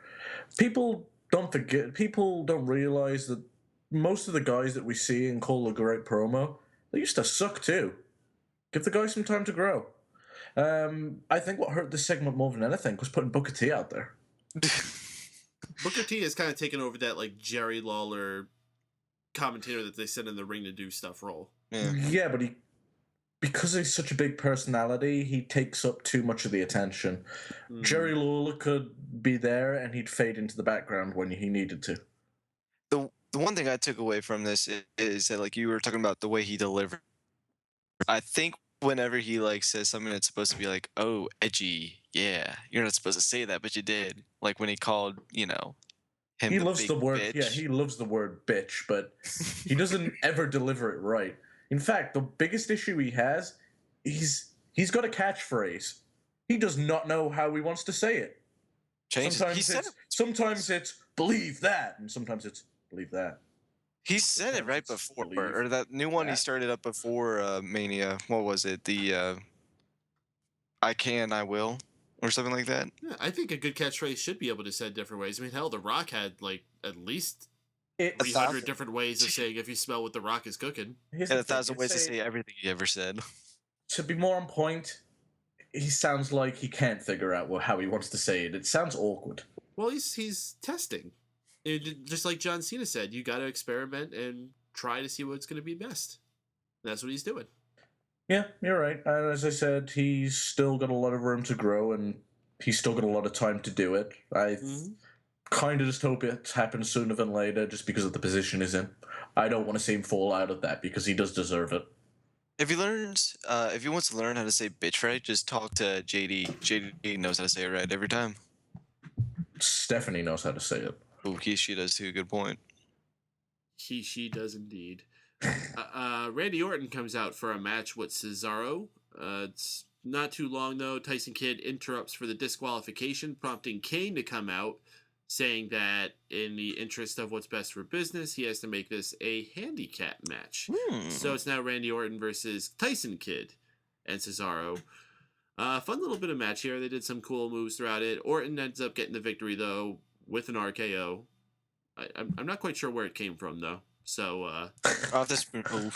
People don't realize that most of the guys that we see and call a great promo, they used to suck too. Give the guy some time to grow. I think what hurt this segment more than anything was putting Booker T out there. Booker T has kind of taken over that Jerry Lawler commentator that they send in the ring to do stuff role. Yeah, but because he's such a big personality, he takes up too much of the attention. Jerry Lawler could be there and he'd fade into the background when he needed to. The one thing I took away from this is that you were talking about the way he delivered. I think whenever he says something that's supposed to be oh, edgy, yeah, you're not supposed to say that, but you did. When he called, him he loves the word bitch. Yeah, he loves the word bitch, but he doesn't ever deliver it right. In fact, the biggest issue he has, he's got a catchphrase. He does not know how he wants to say it. Sometimes it's believe that, and sometimes it's believe that. He said it right before, or that new one he started up before Mania. What was it? The I can, I will, or something like that. Yeah, I think a good catchphrase should be able to say different ways. I mean, hell, The Rock had at least 300 different ways of saying if you smell what The Rock is cooking. And 1,000 ways to say everything he ever said. To be more on point, he sounds like he can't figure out how he wants to say it. It sounds awkward. Well, he's testing. Just like John Cena said, you got to experiment and try to see what's going to be best. That's what he's doing. Yeah, you're right. And as I said, he's still got a lot of room to grow, and he's still got a lot of time to do it. I kind of just hope it happens sooner than later, just because of the position he's in. I don't want to see him fall out of that, because he does deserve it. If he learns, if he wants to learn how to say bitch right, just talk to JD. JD knows how to say it right every time. Stephanie knows how to say it. Oh, she does too. Good point. She does indeed. Randy Orton comes out for a match with Cesaro. It's not too long, though. Tyson Kidd interrupts for the disqualification, prompting Kane to come out, saying that in the interest of what's best for business, he has to make this a handicap match. So it's now Randy Orton versus Tyson Kidd and Cesaro. Fun little bit of match here. They did some cool moves throughout it. Orton ends up getting the victory, though, with an RKO. I'm not quite sure where it came from, though. So, that's cool.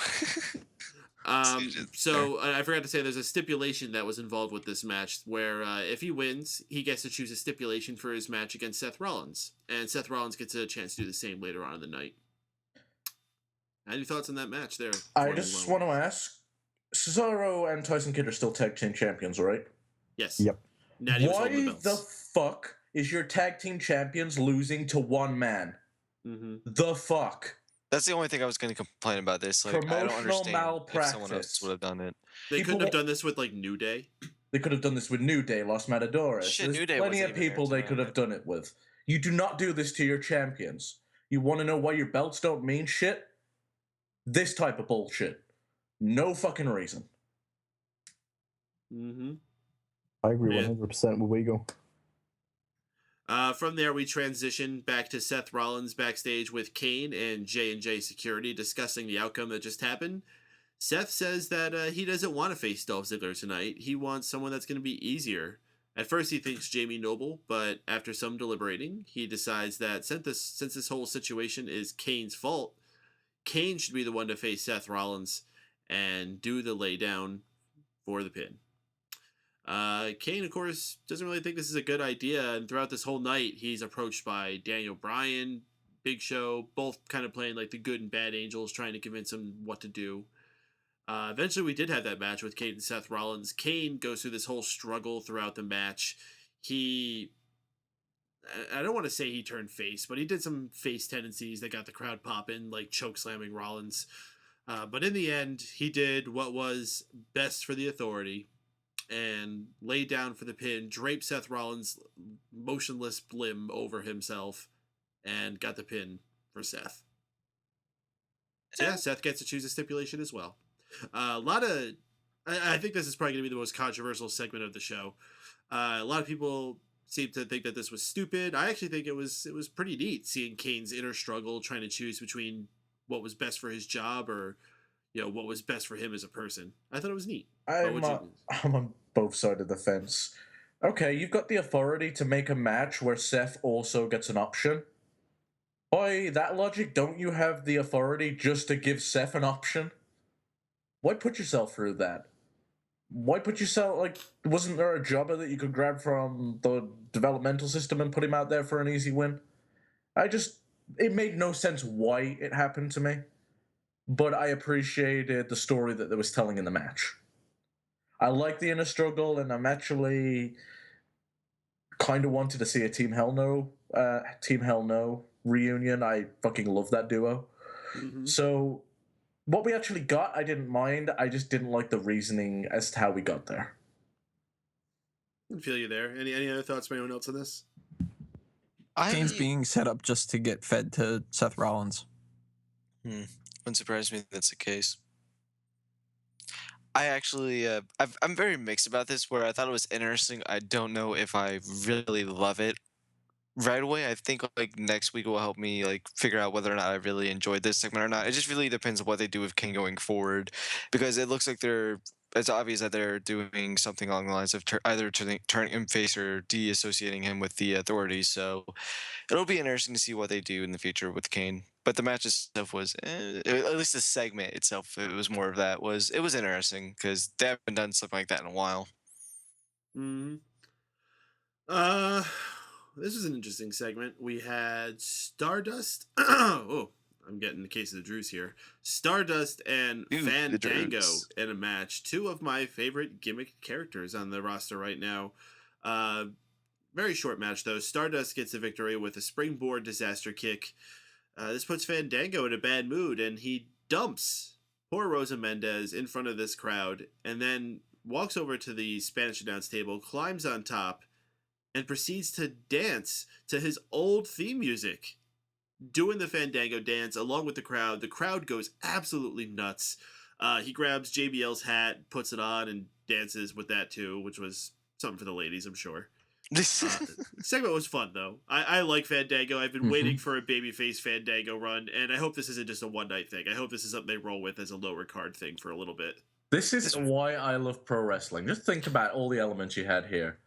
So I forgot to say there's a stipulation that was involved with this match where if he wins, he gets to choose a stipulation for his match against Seth Rollins, and Seth Rollins gets a chance to do the same later on in the night. Any thoughts on that match there? I just want to ask, Cesaro and Tyson Kidd are still tag team champions, right? Yes. Yep. Why the fuck is your tag team champions losing to one man? The fuck? That's the only thing I was going to complain about this. Like, I don't understand if someone else would have done it. They couldn't have done this with, like, New Day. They could have done this with New Day, Los Matadores. Shit, There's New Day plenty wasn't of even people there they could have done it with. You do not do this to your champions. You want to know why your belts don't mean shit? This type of bullshit. No fucking reason. I agree 100% with Wago. From there, we transition back to Seth Rollins backstage with Kane and J&J Security discussing the outcome that just happened. Seth says that he doesn't want to face Dolph Ziggler tonight. He wants someone that's going to be easier. At first, he thinks Jamie Noble, but after some deliberating, he decides that since this whole situation is Kane's fault, Kane should be the one to face Seth Rollins and do the laydown for the pin. Kane, of course, doesn't really think this is a good idea, and throughout this whole night, he's approached by Daniel Bryan, Big Show, both kind of playing like the good and bad angels, trying to convince him what to do. Eventually, we did have that match with Kane and Seth Rollins. Kane goes through this whole struggle throughout the match. I don't want to say he turned face, but he did some face tendencies that got the crowd popping, like choke slamming Rollins. But in the end, he did what was best for the Authority and laid down for the pin, draped Seth Rollins' motionless limb over himself, and got the pin for Seth. So yeah, Seth gets to choose a stipulation as well. I think this is probably going to be the most controversial segment of the show. A lot of people seem to think that this was stupid. I actually think it was pretty neat seeing Kane's inner struggle, trying to choose between what was best for his job or what was best for him as a person. I thought it was neat. I'm on both sides of the fence. Okay, you've got the Authority to make a match where Seth also gets an option. By that logic, don't you have the Authority just to give Seth an option? Why put yourself through that? Why put yourself, wasn't there a jobber that you could grab from the developmental system and put him out there for an easy win? It made no sense why it happened to me, but I appreciated the story that they was telling in the match. I like the inner struggle, and I'm actually kind of wanted to see a Team Hell No reunion. I fucking love that duo. So what we actually got, I didn't mind. I just didn't like the reasoning as to how we got there. I feel you there. Any other thoughts by anyone else on this? Kane's being set up just to get fed to Seth Rollins. Wouldn't surprise me that's the case. I actually, I'm very mixed about this, where I thought it was interesting. I don't know if I really love it right away. I think next week will help me figure out whether or not I really enjoyed this segment or not. It just really depends on what they do with Kane going forward, because it looks like it's obvious that they're doing something along the lines of either turning him face or de-associating him with the Authority. So it'll be interesting to see what they do in the future with Kane. But the match itself was, at least the segment itself, it was more of that. It was interesting because they haven't done something like that in a while. Mm-hmm. This was an interesting segment. We had Stardust. Oh, I'm getting the case of the Drews here. Stardust and Fandango in a match. Two of my favorite gimmick characters on the roster right now. Very short match, though. Stardust gets the victory with a springboard disaster kick. This puts Fandango in a bad mood, and he dumps poor Rosa Mendez in front of this crowd, and then walks over to the Spanish announce table, climbs on top, and proceeds to dance to his old theme music. Doing the Fandango dance along with the crowd. The crowd goes absolutely nuts. He grabs JBL's hat, puts it on, and dances with that too, which was something for the ladies, I'm sure. Segment was fun, though. I like Fandango. I've been waiting for a babyface Fandango run, and I hope this isn't just a one-night thing. I hope this is something they roll with as a lower card thing for a little bit. This is why I love pro wrestling. Just think about all the elements you had here.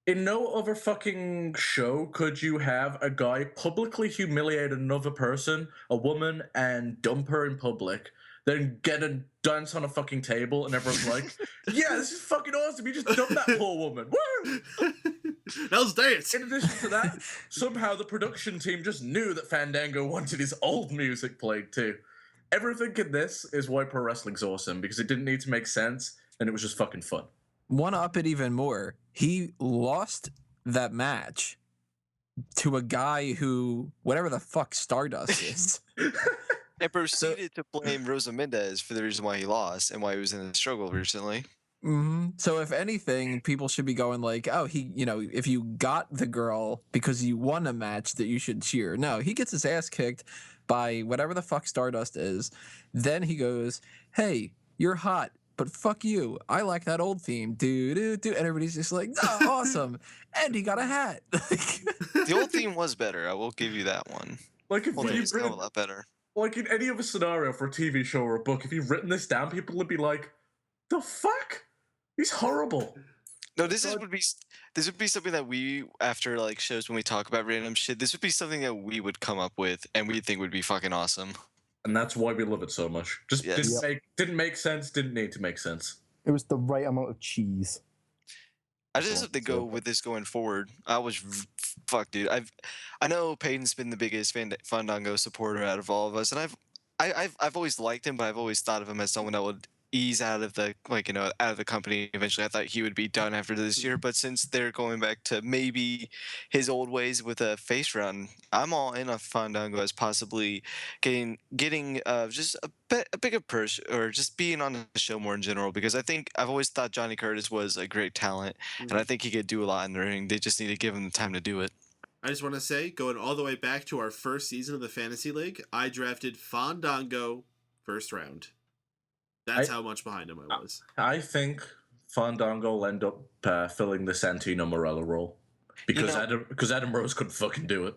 In no other fucking show could you have a guy publicly humiliate another person, a woman, and dump her in public, then get a dance on a fucking table, and everyone's like, yeah, this is fucking awesome. You just dumped that poor woman. Woo! That was dance. In addition to that, somehow the production team just knew that Fandango wanted his old music played too. Everything in this is why pro wrestling's awesome, because it didn't need to make sense, and it was just fucking fun. One up it even more. He lost that match to a guy who, whatever the fuck Stardust is. And proceeded to blame Rosa Mendez for the reason why he lost and why he was in a struggle recently. So if anything, people should be going like, oh, if you got the girl because you won a match that you should cheer. No, he gets his ass kicked by whatever the fuck Stardust is. Then he goes, hey, you're hot, but fuck you. I like that old theme. And everybody's just like, oh, awesome. And he got a hat. The old theme was better. I will give you that one. Like if it's a lot better. Like in any other scenario for a TV show or a book, if you've written this down, people would be like, the fuck? He's horrible. No, this would be something that we, after like shows when we talk about random shit, this would be something that we would come up with and we think would be fucking awesome. And that's why we love it so much. Just didn't make sense, didn't need to make sense. It was the right amount of cheese. I just hope they go with this going forward. Fuck, dude. I know Paden's been the biggest Fandango supporter out of all of us, and I've always liked him, but I've always thought of him as someone that would ease out of the out of the company eventually. I thought he would be done after this year, but since they're going back to maybe his old ways with a face run, I'm all in on Fandango as possibly getting just a bigger purse or just being on the show more in general, because I've always thought Johnny Curtis was a great talent, and I think he could do a lot in the ring. They just need to give him the time to do it. I just want to say, going all the way back to our first season of the Fantasy League, I drafted Fandango first round. That's how much behind him I was. I think Fandango will end up filling the Santino Morella role because Adam Rose couldn't fucking do it.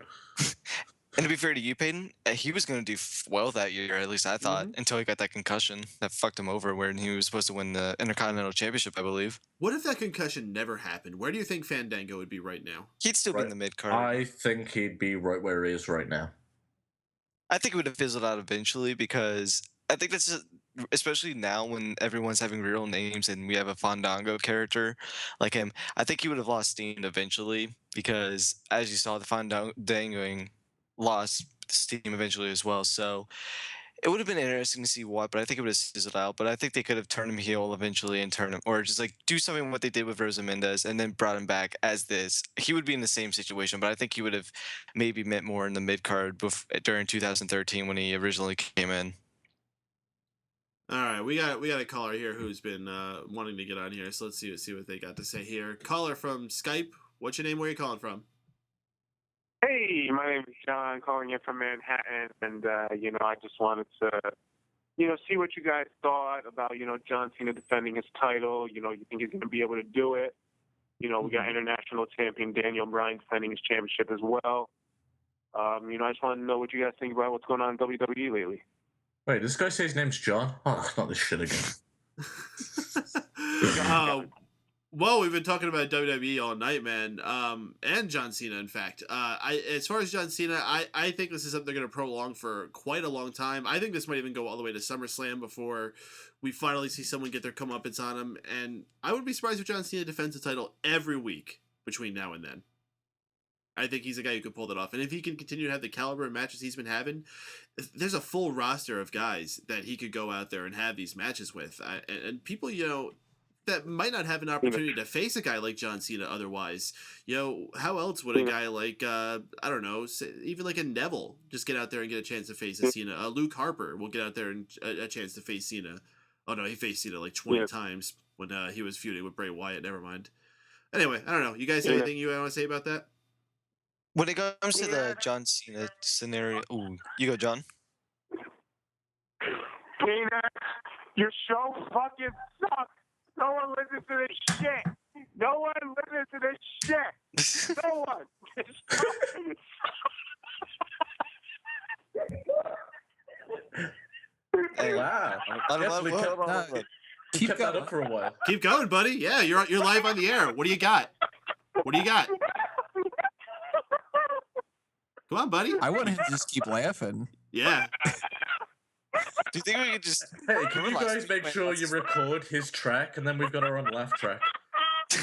And to be fair to you, Paden, he was going to do well that year, at least I thought, until he got that concussion that fucked him over when he was supposed to win the Intercontinental Championship, I believe. What if that concussion never happened? Where do you think Fandango would be right now? He'd still be in the mid-card. I think he'd be right where he is right now. I think it would have fizzled out eventually, because I think that's just, especially now when everyone's having real names and we have a Fandango character like him, I think he would have lost steam eventually, because as you saw, the Fandangoing lost steam eventually as well. So it would have been interesting to see what, but I think it would have fizzled out. But I think they could have turned him heel eventually and turn him, or just like do something what they did with Rosa Mendez and then brought him back as this. He would be in the same situation, but I think he would have maybe meant more in the mid card during 2013 when he originally came in. All right, we got a caller here who's been wanting to get on here, so let's see what they got to say here. Caller from Skype. What's your name? Where are you calling from? Hey, my name is Shaun, calling in from Manhattan, and I just wanted to, see what you guys thought about, John Cena defending his title. You think he's going to be able to do it? We got international champion Daniel Bryan defending his championship as well. I just want to know what you guys think about what's going on in WWE lately. Wait, this guy say his name's John? Oh, not this shit again. Well, we've been talking about WWE all night, man, and John Cena, in fact. As far as John Cena, I think this is something they're going to prolong for quite a long time. I think this might even go all the way to SummerSlam before we finally see someone get their comeuppance on him, and I wouldn't be surprised if John Cena defends the title every week between now and then. I think he's a guy who could pull that off, and if he can continue to have the caliber of matches he's been having, there's a full roster of guys that he could go out there and have these matches with, and people, that might not have an opportunity to face a guy like John Cena otherwise. How else would a guy like, I don't know, even like a Neville just get out there and get a chance to face a Cena? Luke Harper will get out there and a chance to face Cena. Oh, no, he faced Cena like 20 times when he was feuding with Bray Wyatt. Never mind. Anyway, I don't know. You guys have anything you want to say about that? When it comes to the John Cena scenario, ooh, you go, John. Cena, your show fucking sucks. No one listens to this shit. No one listens to this shit. No one. Hey, Wow. Keep Kept that up for a while. Keep going, buddy. Yeah, you're live on the air. What do you got? What do you got? Come on, buddy. I want him to just keep laughing. Yeah. Do you think we could just? Hey, can you guys make sure you record his track and then we've got our own laugh track? Do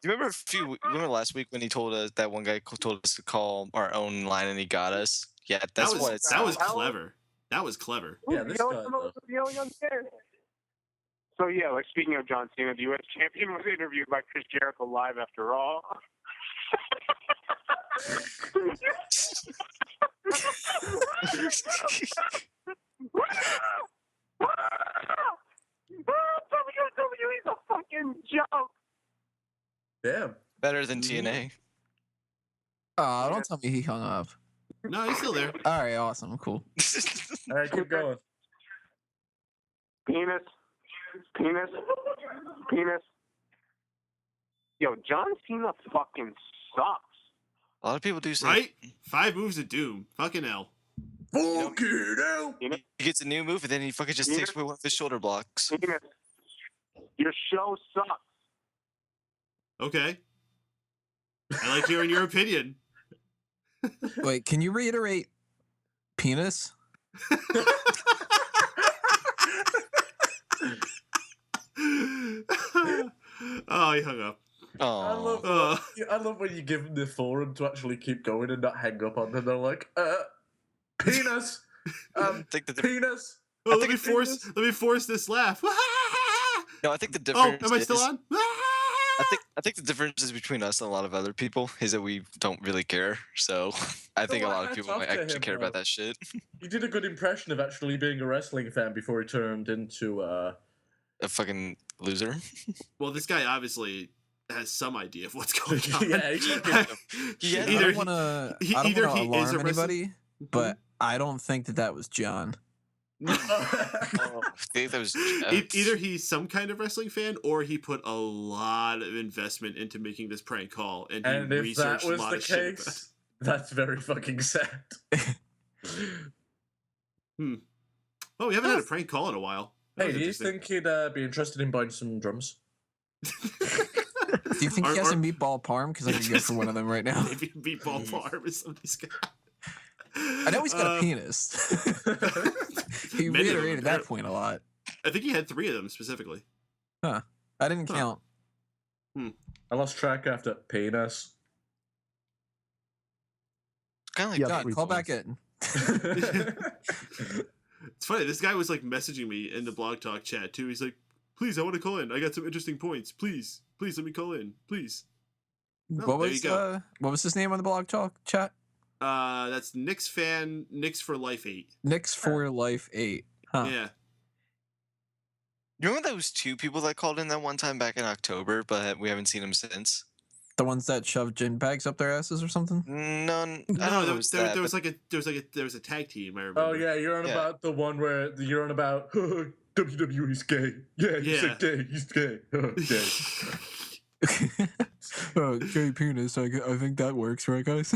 you remember last week when he told us that one guy told us to call our own line and he got us? Yeah, that's what it's. That was clever. That was clever. Yeah, this guy. So yeah, like speaking of John Cena, the U.S. champion was interviewed by Chris Jericho live after Raw. WWE's a fucking joke. Damn. Better than TNA. Oh, don't tell me he hung up. No, he's still there. All right, awesome, cool. All right, keep going. Penis. Yo, John Cena fucking sucks. A lot of people do say. Right? 5 moves of doom. Fucking hell. Fucking hell. You know, He gets a new move and then he fucking just takes away one of his shoulder blocks. Penis. Your show sucks. Okay. I like hearing your opinion. Wait, can you reiterate penis? Oh, he hung up. Oh, I love when you give them the forum to actually keep going and not hang up on them. They're like, penis, penis. Oh, let me force this laugh. no, I think the Oh, difference. am I still is, on? I think the difference is between us and a lot of other people is that we don't really care. So I think a lot of people might actually care about that shit. He did a good impression of actually being a wrestling fan before he turned into A fucking loser. Well, this guy obviously has some idea of what's going on. Yeah, he's I don't want to alarm anybody, but I don't think that was John. I think that was Either he's some kind of wrestling fan or he put a lot of investment into making this prank call and he And if researched that was a lot the of shit about it. case, that's very fucking sad. Oh, we haven't had a prank call in a while. That Hey, was do you interesting. think he'd be interested in buying some drums? Do you think he has a meatball parm? Because I could go for one of them right now. Maybe meatball farm is somebody's got. I know he's got a penis. He Many of them, reiterated that point a lot. I think he had 3 of them specifically. Huh. I didn't count. I lost track after penis. kind of like Yeah, God, 3 call times. back in. It's funny. This guy was like messaging me in the blog talk chat too. He's like, "Please, I want to call in. I got some interesting points. Please, let me call in. Please." Oh, What was his name on the blog talk chat? That's Nick's fan. Nick's for Life 8. Nick's for Life 8. Huh. Yeah. You remember those 2 people that called in that one time back in October, but we haven't seen them since? The ones that shoved gin bags up their asses or something? None. I don't No, know. there was a tag team. I remember. Oh yeah, you're on Yeah. about the one where you're on about WWE's gay. Yeah, he's Yeah. gay. He's gay. Gay. Gay penis. I think that works, right, guys?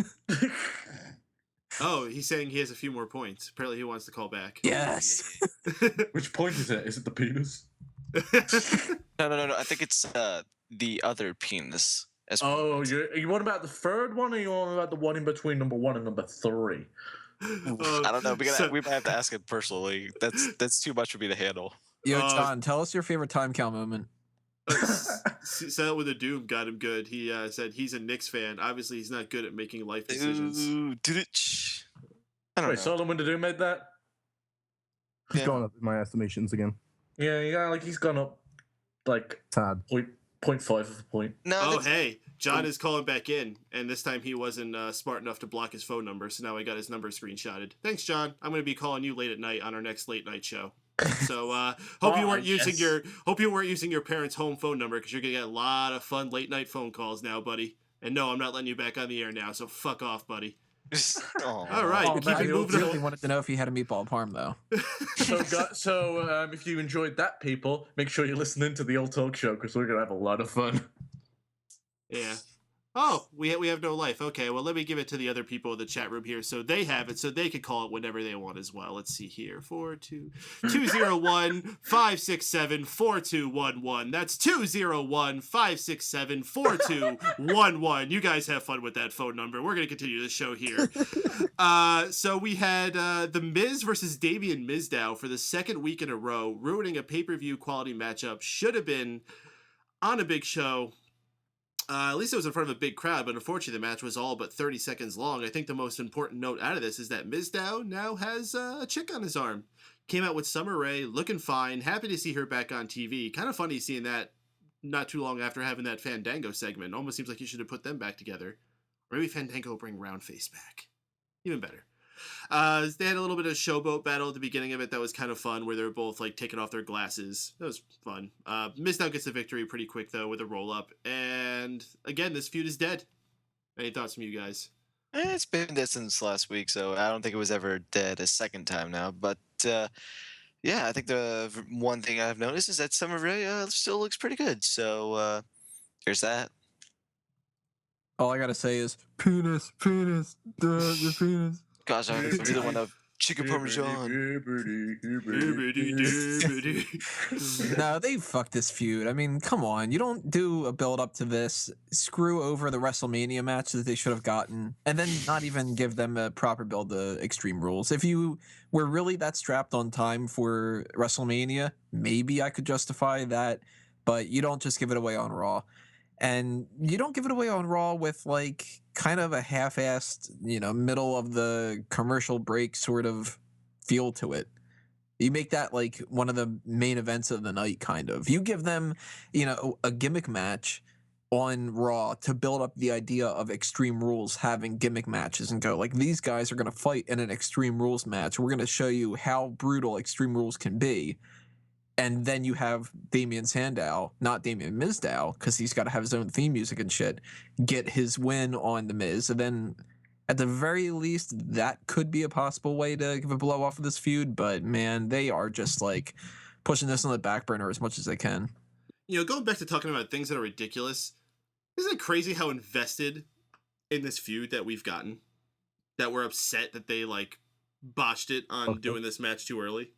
Oh, he's saying he has a few more points. Apparently, he wants to call back. Yes. Which point is it? Is it the penis? No. I think it's the other penis. Oh, you want about the third one, or you want about the one in between number 1 and number 3? I don't know. We might have to ask him personally. That's too much for me to handle. Yo, John, tell us your favorite time count moment. Settle with a Doom got him good. He said he's a Knicks fan. Obviously, he's not good at making life decisions. Ooh, I don't know. Solomon the Doom made that? He's gone up in my estimations again. Yeah, like he's gone up like Tad. 0.5 of a point. No. Hey, John is calling back in, and this time he wasn't smart enough to block his phone number, so now I got his number screenshotted. Thanks, John. I'm going to be calling you late at night on our next late night show. So hope you weren't using your parents' home phone number, because you're gonna get a lot of fun late night phone calls now, buddy. And no, I'm not letting you back on the air now. So fuck off, buddy. All right, keep it moving. I really wanted to know if he had a meatball parm though. So if you enjoyed that, people, make sure you're listening to the old talk show, because we're gonna have a lot of fun. Yeah. Oh, we have no life. Okay, well, let me give it to the other people in the chat room here, so they have it, so they can call it whenever they want as well. Let's see here. 201-567-4211. That's 201-567-4211. You guys have fun with that phone number. We're going to continue the show here. So we had The Miz versus Damien Mizdow for the second week in a row, ruining a pay-per-view quality matchup. Should have been on a big show. At least it was in front of a big crowd, but unfortunately the match was all but 30 seconds long. I think the most important note out of this is that Mizdow now has a chick on his arm. Came out with Summer Rae, looking fine. Happy to see her back on TV. Kind of funny seeing that not too long after having that Fandango segment. Almost seems like you should have put them back together. Or maybe Fandango will bring Roundface back. Even better. They had a little bit of showboat battle at the beginning of it that was kind of fun, where they were both like taking off their glasses. That was fun. Mizdow gets the victory pretty quick though with a roll up, and again this feud is dead. Any thoughts from you guys? It's been dead since last week, so I don't think it was ever dead a second time now. But yeah, I think the one thing I've noticed is that Summer Rae still looks pretty good. So there's that. All I gotta say is penis, the penis. Gosh, I'm the one of chicken parmesan. No, they fucked this feud. I mean, come on. You don't do a build up to this, screw over the WrestleMania match that they should have gotten, and then not even give them a proper build to Extreme Rules. If you were really that strapped on time for WrestleMania, maybe I could justify that, but you don't just give it away on Raw. And you don't give it away on Raw with like kind of a half-assed, middle of the commercial break sort of feel to it. You make that like one of the main events of the night, kind of. You give them, a gimmick match on Raw to build up the idea of Extreme Rules having gimmick matches and go like, these guys are going to fight in an Extreme Rules match. We're going to show you how brutal Extreme Rules can be. And then you have Damien Sandow, not Damien Mizdow, because he's got to have his own theme music and shit, get his win on The Miz. And then, at the very least, that could be a possible way to give a blow off of this feud. But, man, they are just, like, pushing this on the back burner as much as they can. Going back to talking about things that are ridiculous, isn't it crazy how invested in this feud that we've gotten? That we're upset that they, like, botched it on doing this match too early?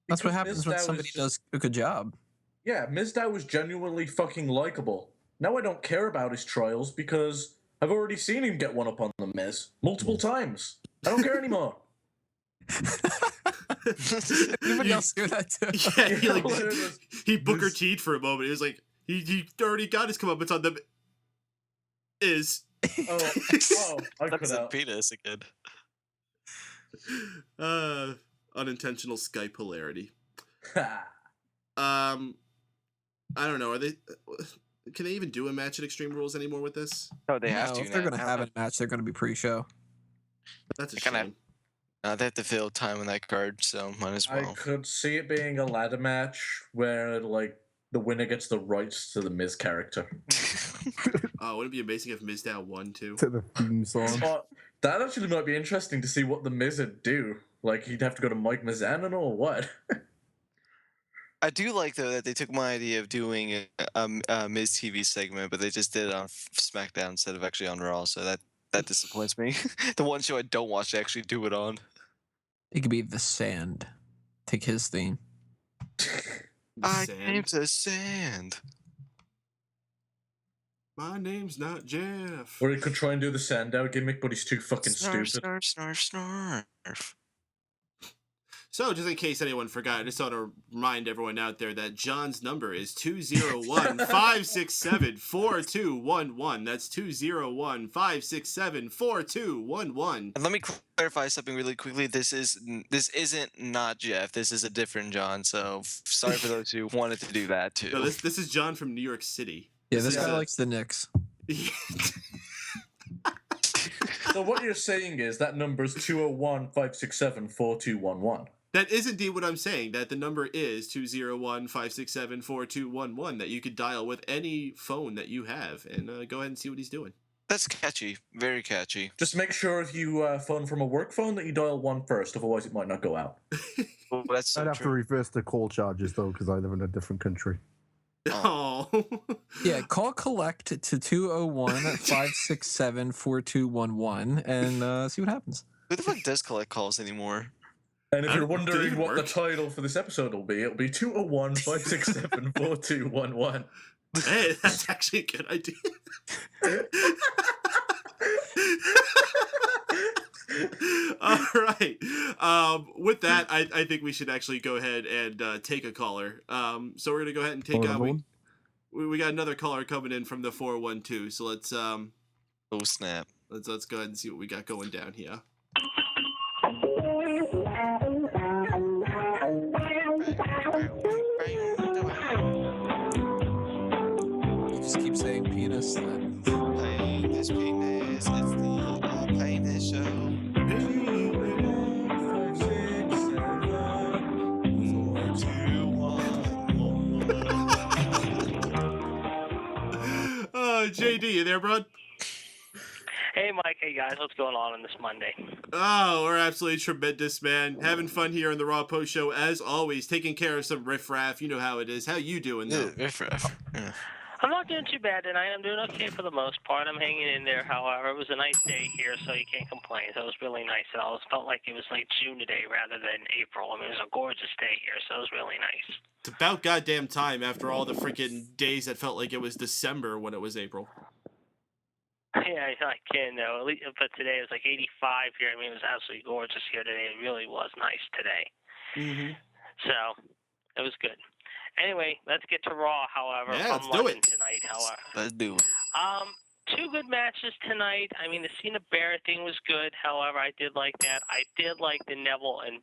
That's what happens when somebody does a good job. Yeah, Mizdow was genuinely fucking likable. Now I don't care about his trials because I've already seen him get one up on the Miz multiple times. I don't care anymore. Anybody else do that too? Yeah, he Booker T'd for a moment. It was like he already got his comeuppance on the Miz. I That's a penis again. Unintentional Skype hilarity. I don't know. Are they? Can they even do a match at Extreme Rules anymore with this? Oh, they have to. If they're going to have a match, they're going to be pre-show. That's a shame. They have to fill time on that card, so might as well. I could see it being a ladder match where, like, the winner gets the rights to the Miz character. Oh, wouldn't it be amazing if Mizdow won too? To the theme song. That actually might be interesting to see what the Miz would do. Like, he'd have to go to Mike Mizanin or what? I do like, though, that they took my idea of doing a Miz TV segment, but they just did it on SmackDown instead of actually on Raw, so that disappoints me. The one show I don't watch, they actually do it on. It could be The Sand. Take his theme. I Sand. came to sand. My name's not Jeff. Or he could try and do the Sandow gimmick, but he's too fucking Snarf, stupid. snarf, snarf. So, just in case anyone forgot, I just want to remind everyone out there that John's number is 201-567-4211. That's 201-567-4211. And let me clarify something really quickly. This isn't not Jeff. This is a different John. So sorry for those who wanted to do that too. No, this is John from New York City. Yeah, this guy likes the Knicks. So what you're saying is that number is 201-567-4211. That is indeed what I'm saying, that the number is 201-567-4211 that you could dial with any phone that you have, and go ahead and see what he's doing. That's catchy. Very catchy. Just make sure if you phone from a work phone that you dial 1 first, otherwise it might not go out. Well, that's so I'd have to reverse the call charges though, because I live in a different country. Oh. Yeah, call collect to 201-567-4211 and see what happens. Who the fuck does collect calls anymore? And if you're wondering what the title for this episode will be, it'll be 201-567-4211. Hey, that's actually a good idea. All right. With that, I think we should actually go ahead and take a caller. So we're gonna go ahead and take we got another caller coming in from the 412. So let's oh snap. Let's go ahead and see what we got going down here. You just keep saying penis then. Penis, it's the penis show. JD, you there, bud? Hey, Mike. Hey, guys. What's going on this Monday? Oh, we're absolutely tremendous, man. Having fun here on the Raw Post Show, as always. Taking care of some riffraff. You know how it is. How you doing, though? Riffraff. Yeah. I'm not doing too bad tonight. I'm doing okay for the most part. I'm hanging in there, however. It was a nice day here, so you can't complain. So it was really nice. It always felt like it was like June today rather than April. I mean, it was a gorgeous day here, so it was really nice. It's about goddamn time after all the freaking days that felt like it was December when it was April. Yeah, I can though. But today it was like 85 here. I mean, it was absolutely gorgeous here today. It really was nice today. Mm-hmm. So it was good. Anyway, let's get to Raw. However, yeah, from let's do London it tonight. However, Let's do it. Two good matches tonight. I mean, the Cena Barrett thing was good. However, I did like that. I did like the Neville and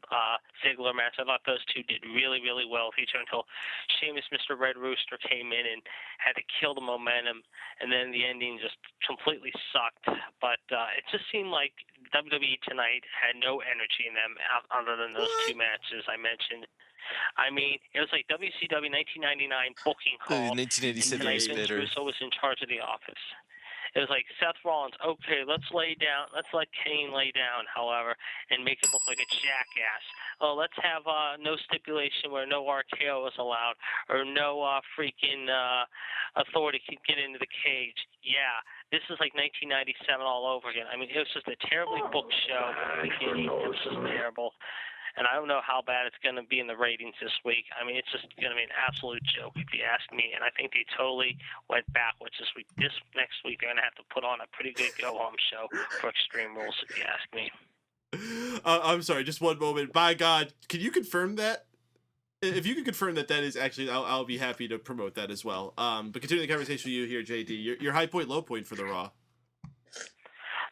Ziggler match. I thought those two did really, really well with each other until Sheamus, Mr. Red Rooster, came in and had to kill the momentum, and then the ending just completely sucked. But it just seemed like WWE tonight had no energy in them other than those two matches I mentioned. I mean, it was like WCW 1999 booking call. 1987 Tonight, is Vince better. Russo was in charge of the office. It was like Seth Rollins, okay, let's lay down, let's let Kane lay down, however, and make it look like a jackass. Oh, let's have no stipulation where no RKO is allowed or no freaking authority can get into the cage. Yeah, this is like 1997 all over again. I mean, it was just a terribly booked show at the beginning. It was just terrible. And I don't know how bad it's going to be in the ratings this week. I mean, it's just going to be an absolute joke if you ask me. And I think they totally went backwards this week. This next week, they're going to have to put on a pretty good go-home show for Extreme Rules, if you ask me. I'm sorry, just one moment. By God, can you confirm that? If you can confirm that is actually, I'll be happy to promote that as well. But continue the conversation with you here, JD. Your high point, low point for the Raw.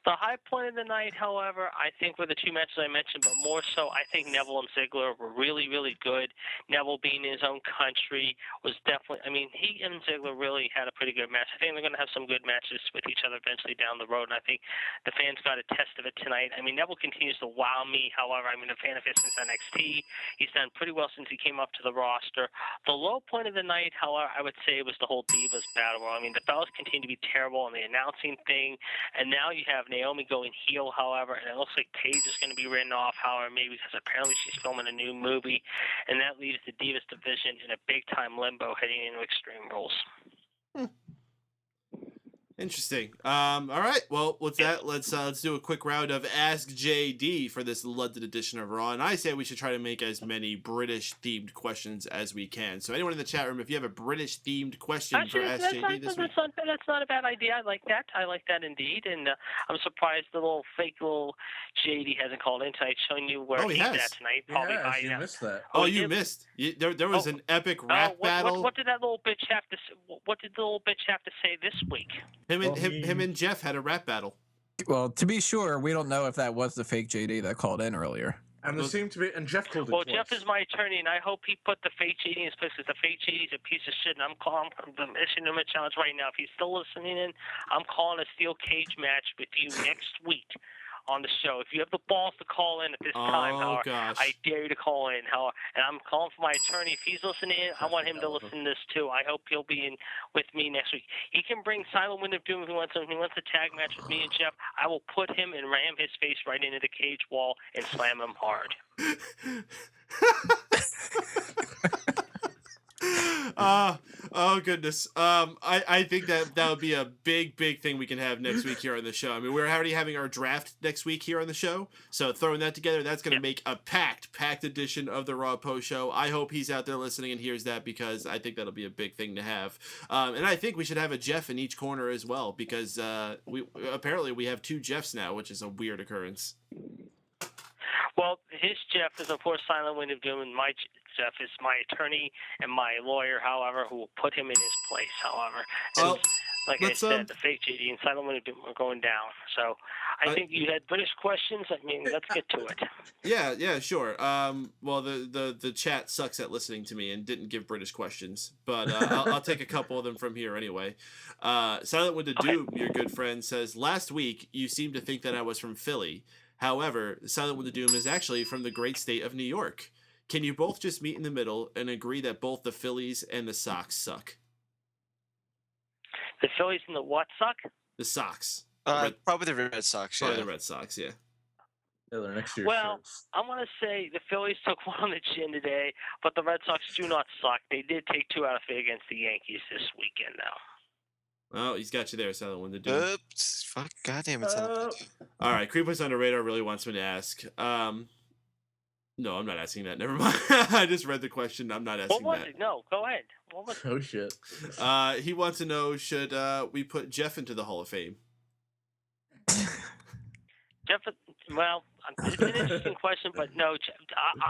The high point of the night, however, I think were the two matches I mentioned, but more so, I think Neville and Ziggler were really, really good. Neville being in his own country was definitely, I mean, he and Ziggler really had a pretty good match. I think they're going to have some good matches with each other eventually down the road, and I think the fans got a test of it tonight. I mean, Neville continues to wow me, however. I'm a fan of his since NXT. He's done pretty well since he came up to the roster. The low point of the night, however, I would say was the whole Divas Battle Royal. I mean, the bells continue to be terrible on the announcing thing, and now you have Naomi going heel, however, and it looks like Paige is going to be written off, however, maybe because apparently she's filming a new movie, and that leaves the Divas division in a big-time limbo heading into Extreme Rules. Interesting. All right. Well, with that, let's do a quick round of Ask JD for this London edition of Raw. And I say we should try to make as many British themed questions as we can. So anyone in the chat room, if you have a British themed question for Ask JD this week, that's not a bad idea. I like that. I like that indeed. And I'm surprised the fake little JD hasn't called in tonight, showing you where he's at tonight. Probably you missed that. Oh, you missed. There was an epic rap battle. What did that little bitch have to? What did the little bitch have to say this week? Him and Jeff had a rap battle. Well, to be sure, we don't know if that was the fake JD that called in earlier. And there seemed to be, and Jeff called it Well, twice. Jeff is my attorney, and I hope he put the fake JD in his place, because the fake JD is a piece of shit, and I'm issuing him a challenge right now. If he's still listening in, I'm calling a steel cage match with you next week on the show. If you have the balls to call in at this time, Howard, I dare you to call in, Howard. And I'm calling for my attorney. If he's listening in, I want him to listen to this too. I hope he'll be in with me next week. He can bring Silent Wind of Doom if he wants something. He wants a tag match with me and Jeff. I will put him and ram his face right into the cage wall and slam him hard. Oh goodness. I think that would be a big thing we can have next week here on the show. I mean, we're already having our draft next week here on the show, so throwing that together, that's going to make a packed edition of the Raw Post Show. I hope he's out there listening and hears that, because I think that'll be a big thing to have. And I think we should have a Jeff in each corner as well, because we have 2 Jeffs now, which is a weird occurrence. Well, his Jeff is, of course, Silent Wind of Doom, and my Jeff is my attorney and my lawyer, however, who will put him in his place, however. And like I said, the fake JD and Silent Wind of Doom are going down. So I think you had British questions. I mean, let's get to it. Yeah, sure. Well, the chat sucks at listening to me and didn't give British questions, but I'll take a couple of them from here anyway. Silent Wind of Doom, your good friend, says, last week you seemed to think that I was from Philly. However, Silent Wind of Doom is actually from the great state of New York. Can you both just meet in the middle and agree that both the Phillies and the Sox suck? The Phillies and the what suck? The Sox. Probably the Red Sox. Probably the Red Sox, yeah. Yeah, they're next to your shirts. I'm going to say the Phillies took one on the chin today, but the Red Sox do not suck. They did take 2 out of 3 against the Yankees this weekend, though. Oh, he's got you there, Silent Wind of Doom. Oops. Fuck, goddamn it, Silent Wind of Doom. All right, Creepers on the Radar really wants me to ask. No, I'm not asking that. Never mind. I just read the question. I'm not asking What was that. it? No, go ahead. What was it? Oh, shit. He wants to know, should we put Jeff into the Hall of Fame? Jeff, well, it's an interesting question, but no.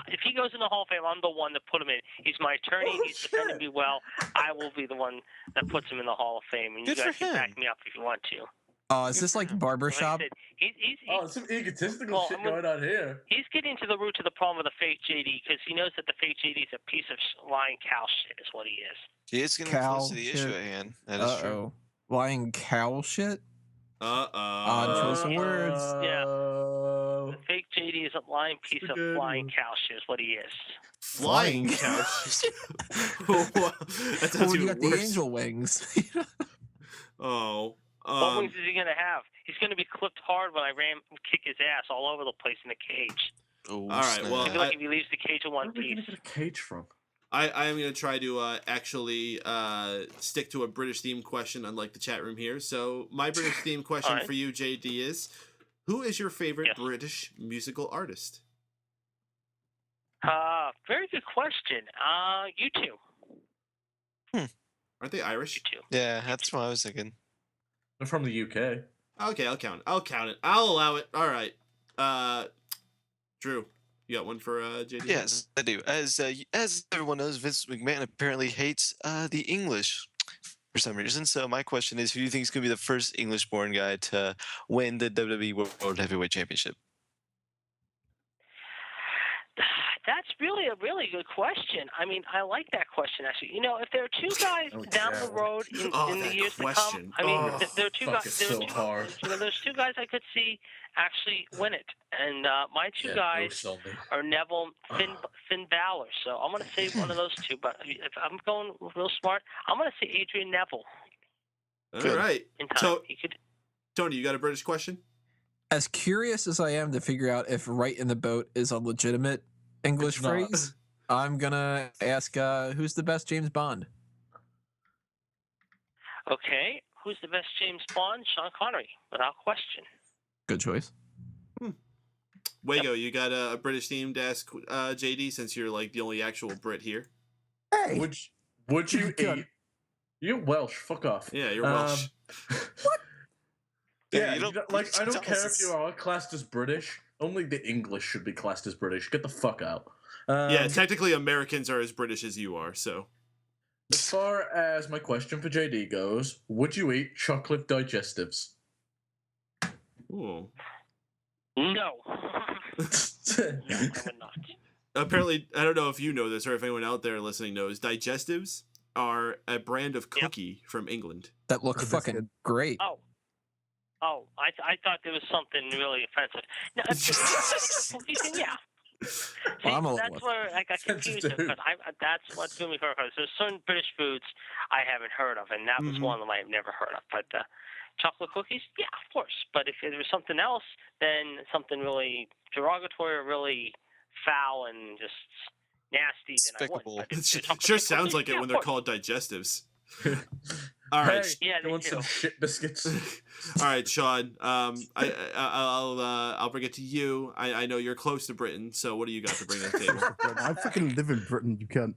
If he goes in the Hall of Fame, I'm the one to put him in. He's my attorney. He's defended me well. I will be the one that puts him in the Hall of Fame, and you guys can back me up if you want to. Oh, is this like barbershop? Like he's some egotistical shit going on here. He's getting to the root of the problem with the fake JD, because he knows that the fake JD is a piece of lying cow shit, is what he is. He is getting close to the issue at hand. That is true. Lying cow shit? Odd choice of words. Yeah. The fake JD is a lying piece of flying cow shit, is what he is. Flying cow shit? That sounds you even got worse. the angel wings. Oh. What wings is he going to have? He's going to be clipped hard when I kick his ass all over the place in the cage. Oh, all right. Well, I feel like if he leaves the cage in one piece. Where are you going to get a cage from? I am going to try to actually stick to a British themed question, unlike the chat room here. So my British themed question for you, JD, is who is your favorite British musical artist? Very good question. You two. Aren't they Irish? Yeah, that's what I was thinking. They're from the UK. Okay, I'll count it. I'll allow it. All right. Drew, you got one for JD? Yes, I do. As everyone knows, Vince McMahon apparently hates the English for some reason. So my question is, who do you think is going to be the first English-born guy to win the WWE World Heavyweight Championship? That's really a really good question. I mean, I like that question, actually. You know, if there are 2 guys down the road in the years to come, I mean, there are 2 guys. There's 2 guys I could see actually win it, and my 2 guys are Neville, Finn Balor. So I'm going to say one of those 2. But if I'm going real smart, I'm going to say Adrian Neville. All right. Tony, you got a British question? As curious as I am to figure out if "right in the boat" is a legitimate English phrase, I'm gonna ask who's the best James Bond? Okay, who's the best James Bond? Sean Connery, without question. Good choice. Wago, you got a British theme to ask JD, since you're like the only actual Brit here. Hey, Would you eat? You're Welsh. Fuck off. Yeah, you're Welsh. What? Yeah, Yeah, I don't care if you are classed as British. Only the English should be classed as British. Get the fuck out. Yeah, technically Americans are as British as you are, so. As far as my question for JD goes, would you eat chocolate digestives? Ooh. No. I would not. Apparently, I don't know if you know this or if anyone out there listening knows, digestives are a brand of cookie from England. That look fucking great. Oh, I thought there was something really offensive. No, yeah. Well, I'm a that's little where I got confused because that's what threw me for. Because there's certain British foods I haven't heard of, and that was one of them I've never heard of. But chocolate cookies, yeah, of course. But if there was something else, then something really derogatory or really foul and just nasty, then I wouldn't. It sure sounds like it when they're called digestives. All right. Hey, you want some shit biscuits? All right, Shaun. I'll bring it to you. I know you're close to Britain, so what do you got to bring to the table? I fucking live in Britain. You can't.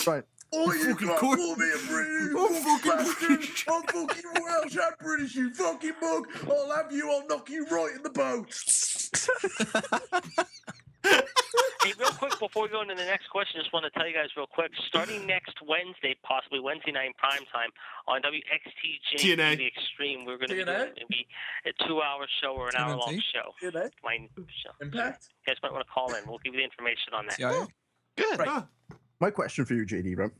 Right. Oh, you can't call me a British, you fucking bastard. I'm fucking Welsh, I'm British, you fucking mug. I'll have you, I'll knock you right in the boat. Hey, real quick, before we go into the next question, just want to tell you guys real quick, starting next Wednesday, possibly Wednesday night primetime, on WXTJ TNA. The Extreme, we're going to be doing a 2-hour show or an hour-long show. TNA? My show. Impact? You guys might want to call in. We'll give you the information on that. Yeah. Good. Right. My question for you, JD, right?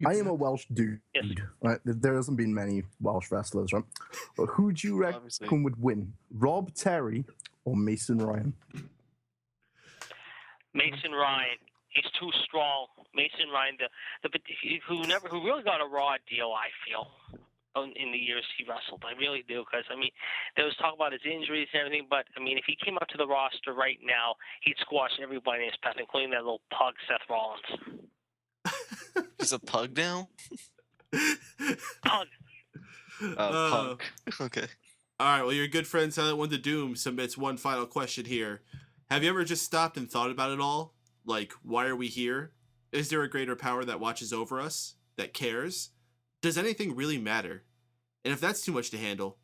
I am a Welsh dude. Yes. Right? There hasn't been many Welsh wrestlers, right? But who do you reckon Obviously. would win? Rob Terry or Mason Ryan? Mason Ryan, he's too strong. Mason Ryan, who really got a raw deal, I feel, in the years he wrestled. I really do, because I mean, there was talk about his injuries and everything, but I mean, if he came up to the roster right now, he'd squash everybody in his path, including that little pug Seth Rollins. He's a pug now? Pug. Pug. Okay. All right, well, your good friend Silent One to Doom submits one final question here. Have you ever just stopped and thought about it all? Like, why are we here? Is there a greater power that watches over us, that cares? Does anything really matter? And if that's too much to handle,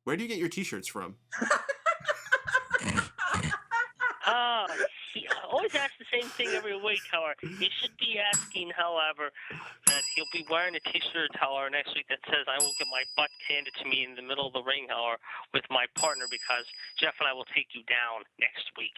where do you get your t-shirts from? He always asks the same thing every week, however. He should be asking, however, that he'll be wearing a t-shirt, however, next week that says, I will get my butt handed to me in the middle of the ring, however, with my partner, because Jeff and I will take you down next week.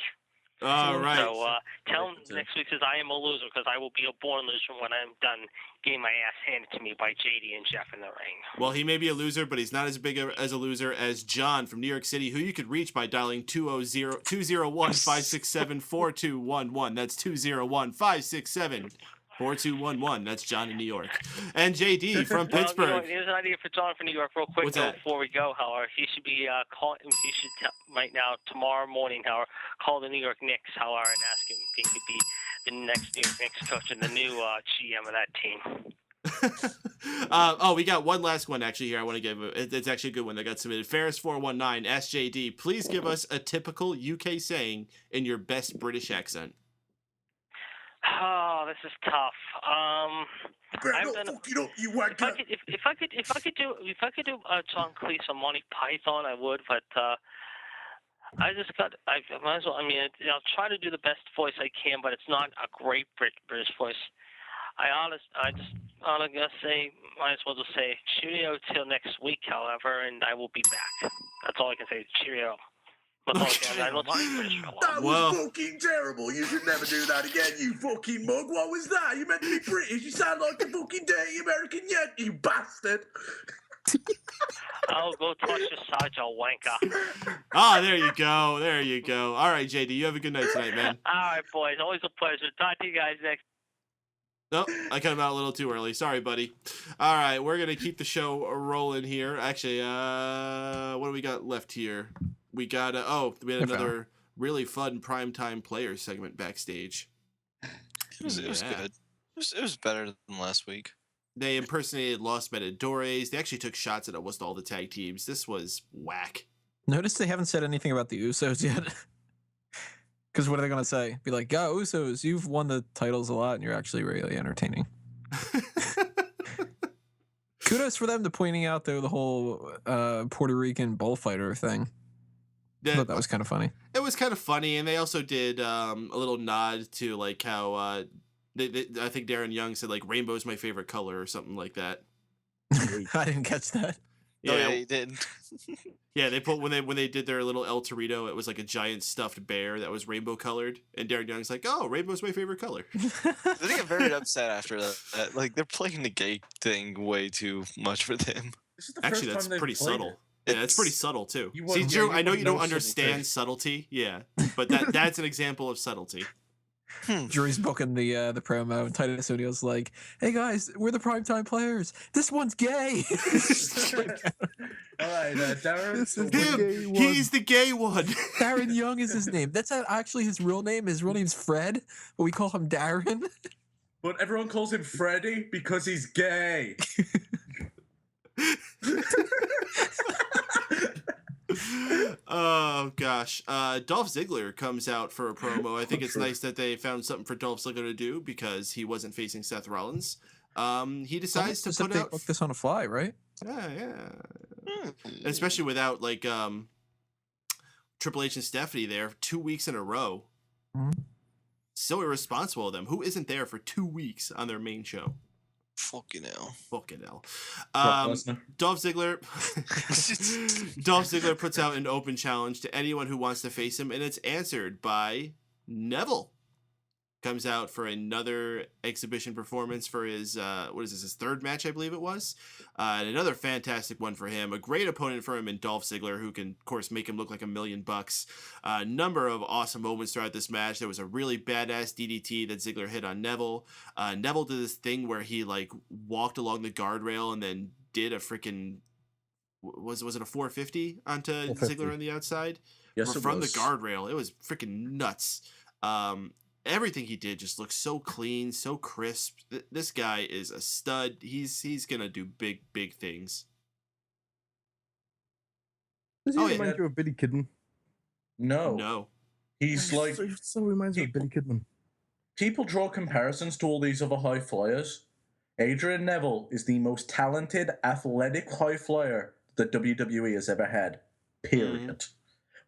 All right. So tell him next week says I am a loser, because I will be a born loser when I'm done getting my ass handed to me by JD and Jeff in the ring. Well, he may be a loser, but he's not as big as a loser as John from New York City, who you could reach by dialing 201-567-4211. That's 201-567-4211. That's John in New York. And JD from Pittsburgh. Well, here's an idea for John from New York real quick. What's that? Before we go, however. He should be calling, right now, tomorrow morning, however, call the New York Knicks, however, and ask him if he could be the next New York Knicks coach and the new GM of that team. We got one last one actually here I want to give. It's actually a good one that got submitted. Ferris419, SJD, please give us a typical UK saying in your best British accent. Oh, this is tough. Better not fuck it up, you wanker. If I could do John Cleese or Monty Python, I would. But I might as well. I mean, I'll try to do the best voice I can, but it's not a great British voice. I just say, might as well just say cheerio till next week, however, and I will be back. That's all I can say. Cheerio. I don't speak British for a while. That was fucking terrible. You should never do that again, you fucking mug. What was that? You meant to be British. You sound like a fucking dirty American yet, you bastard. Oh, go touch your side, you wanker. There you go. There you go. All right, JD, you have a good night tonight, man. All right, boys. Always a pleasure. Talk to you guys next. Nope, I cut him out a little too early. Sorry, buddy. All right, we're going to keep the show rolling here. Actually, what do we got left here? We got, we had another really fun primetime player segment backstage. It was good. It was better than last week. They impersonated Los Matadores. They actually took shots at almost all the tag teams. This was whack. Notice they haven't said anything about the Usos yet. Because what are they going to say? Be like, "Go Usos, you've won the titles a lot and you're actually really entertaining." Kudos for them to pointing out, though, the whole Puerto Rican bullfighter thing. I thought that was kind of funny. It was kind of funny, and they also did a little nod to like how I think Darren Young said like rainbow's my favorite color or something like that. I didn't catch that. Yeah, Oh, yeah, you did. Yeah, they put when they did their little El Torito, it was like a giant stuffed bear that was rainbow colored, and Darren Young's like, "Oh, rainbow's my favorite color." They get very upset after that. Like they're playing the gay thing way too much for them. Actually, that's pretty subtle. Yeah, it's pretty subtle too. You See, wouldn't- Drew, yeah, I you know wouldn't you don't know understand subtlety. Yeah, but that's an example of subtlety. Drew's booking the promo, and Titus O'Neil's like, "Hey guys, we're the primetime players. This one's gay." All right, Darren. This is Him, he's the gay one. Darren Young is his name. That's actually his real name. His real name's Fred, but we call him Darren. But everyone calls him Freddy because he's gay. Oh gosh, Dolph Ziggler comes out for a promo. I think it's nice that they found something for Dolph Ziggler to do because he wasn't facing Seth Rollins. He decides to put out. Book this on a fly, right? Yeah. Especially without like Triple H and Stephanie there 2 weeks in a row. Mm-hmm. So irresponsible of them. Who isn't there for 2 weeks on their main show? Fucking hell. Fucking hell. Brock Lesnar. Dolph Ziggler puts out an open challenge to anyone who wants to face him, and it's answered by Neville. Comes out for another exhibition performance for his, his third match, I believe it was. And another fantastic one for him. A great opponent for him in Dolph Ziggler, who can, of course, make him look like $1 million. A number of awesome moments throughout this match. There was a really badass DDT that Ziggler hit on Neville. Neville did this thing where he, like, walked along the guardrail and then did a freaking... Was it a 450 onto 450. Ziggler on the outside? Yes, or from the guardrail. It was freaking nuts. Everything he did just looked so clean, so crisp. This guy is a stud. He's gonna do big things. Does he remind you of Billy Kidman? No. He's like... So reminds me of Billy Kidman. People draw comparisons to all these other high flyers. Adrian Neville is the most talented, athletic high flyer that WWE has ever had. Period.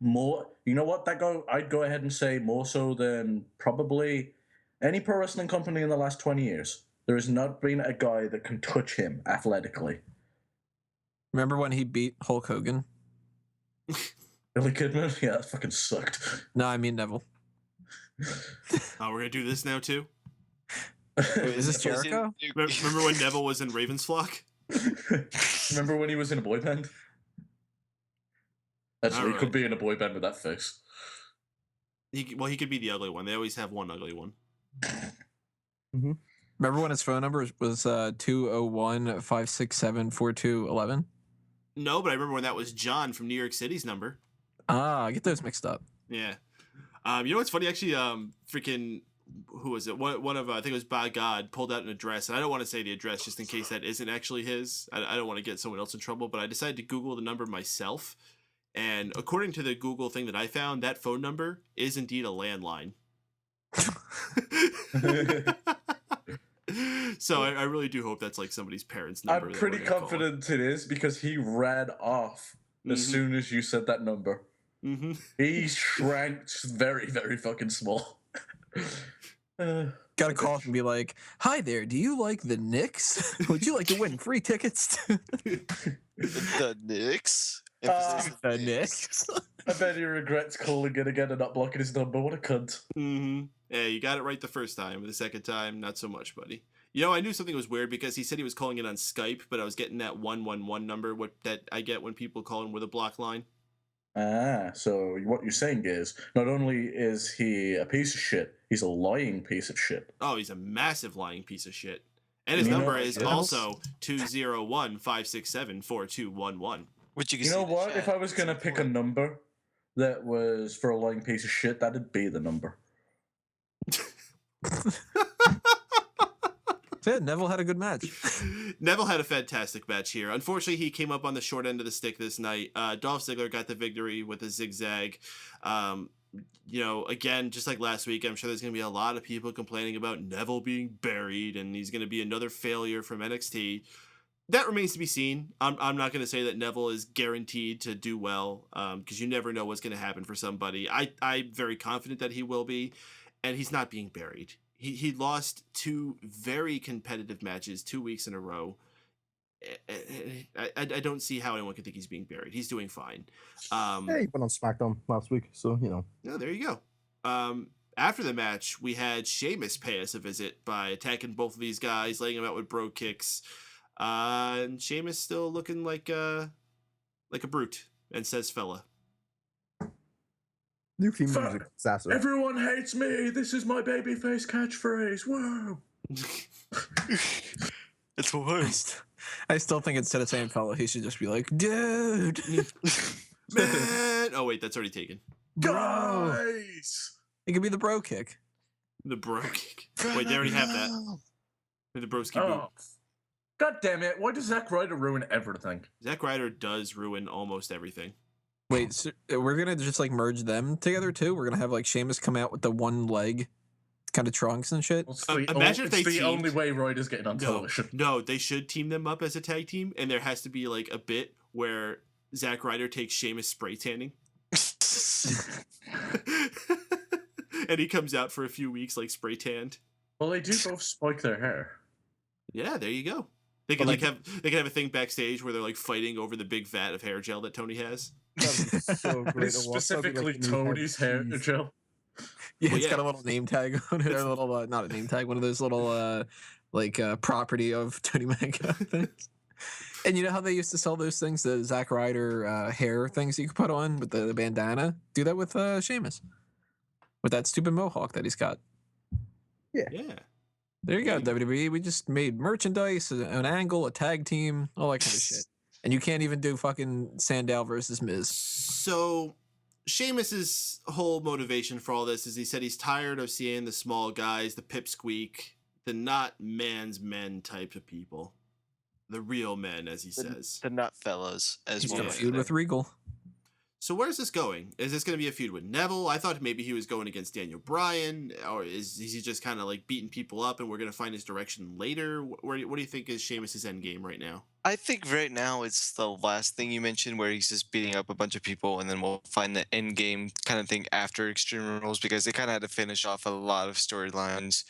More, you know what? I'd go ahead and say more so than probably any pro wrestling company in the last 20 years. There has not been a guy that can touch him athletically. Remember when he beat Hulk Hogan? Billy Kidman? Yeah, that fucking sucked. No, I mean Neville. Oh, we're gonna do this now too? Wait, is this Jericho? Remember when Neville was in Raven's Flock? Remember when he was in a boy band? Actually, he could be in a boy band with that face. He could be the ugly one. They always have one ugly one. Mm-hmm. Remember when his phone number was 201-567-4211? No, but I remember when that was John from New York City's number. Ah, I get those mixed up. Yeah. You know what's funny? Actually, freaking... Who was it? One of I think it was By God pulled out an address, and I don't want to say the address just in case that isn't actually his. I don't want to get someone else in trouble, but I decided to Google the number myself. And according to the Google thing that I found, that phone number is indeed a landline. So I really do hope that's like somebody's parents' number. I'm pretty confident it is because he ran off as soon as you said that number. He shrank very, very fucking small. Gotta call and be like, "Hi there, do you like the Knicks? Would you like to win free tickets to the Knicks?" The Knicks. I bet he regrets calling it again and not blocking his number. What a cunt. Yeah, you got it right the first time. The second time, not so much, buddy. You know, I knew something was weird because he said he was calling it on Skype, but I was getting that 111 number that I get when people call him with a block line. Ah, so what you're saying is, not only is he a piece of shit, he's a lying piece of shit. Oh, he's a massive lying piece of shit. And his number is also 201-567-4211. Which you know what? If I was going to pick a number that was for a lying piece of shit, that'd be the number. Yeah, Neville had a good match. Neville had a fantastic match here. Unfortunately, he came up on the short end of the stick this night. Dolph Ziggler got the victory with a zigzag. Again, just like last week, I'm sure there's going to be a lot of people complaining about Neville being buried and he's going to be another failure from NXT. That remains to be seen. I'm not going to say that Neville is guaranteed to do well because you never know what's going to happen for somebody. I'm very confident that he will be, and he's not being buried. He lost 2 very competitive matches 2 weeks in a row. I don't see how anyone can think he's being buried. He's doing fine. Yeah, he went on SmackDown last week, so Yeah, there you go. After the match, we had Sheamus pay us a visit by attacking both of these guys, laying them out with bro kicks. And Sheamus still looking like a brute, and says fella. New theme music, Sasser. Everyone hates me. This is my babyface catchphrase. Whoa. It's the worst. I still think instead of saying fella, he should just be like, dude. Man. Oh, wait, that's already taken. Guys. It could be the bro kick. The bro kick. Wait, they already have that. The broski boot. God damn it. Why does Zack Ryder ruin everything? Zack Ryder does ruin almost everything. Wait, so we're gonna just like merge them together too? We're gonna have like Sheamus come out with the one leg kind of trunks and shit? Imagine if they the teamed. only way Ryder's getting on television. No, they should team them up as a tag team, and there has to be like a bit where Zack Ryder takes Sheamus spray tanning. And he comes out for a few weeks like spray tanned. Well, they do both spike their hair. Yeah, there you go. They can have a thing backstage where they're like fighting over the big vat of hair gel that Tony has. So great. Specifically Tony's hair gel. Yeah, it's got a little name tag on it, or a little not a name tag, one of those little property of Tony Mega things. And you know how they used to sell those things, the Zack Ryder hair things you could put on with the bandana? Do that with Sheamus. With that stupid mohawk that he's got. Yeah. There you go, WWE. We just made merchandise, an angle, a tag team, all that kind of shit. And you can't even do fucking Sandow versus Miz. So Sheamus's whole motivation for all this is he said he's tired of seeing the small guys, the pipsqueak, the not man's men type of people. The real men, as he says. The nut fellas, as He's well. got a feud with Regal. So where's this going? Is this going to be a feud with Neville? I thought maybe he was going against Daniel Bryan, or is he just kind of like beating people up and we're going to find his direction later? What do you think is Sheamus's end game right now? I think right now it's the last thing you mentioned where he's just beating up a bunch of people and then we'll find the end game kind of thing after Extreme Rules because they kind of had to finish off a lot of storylines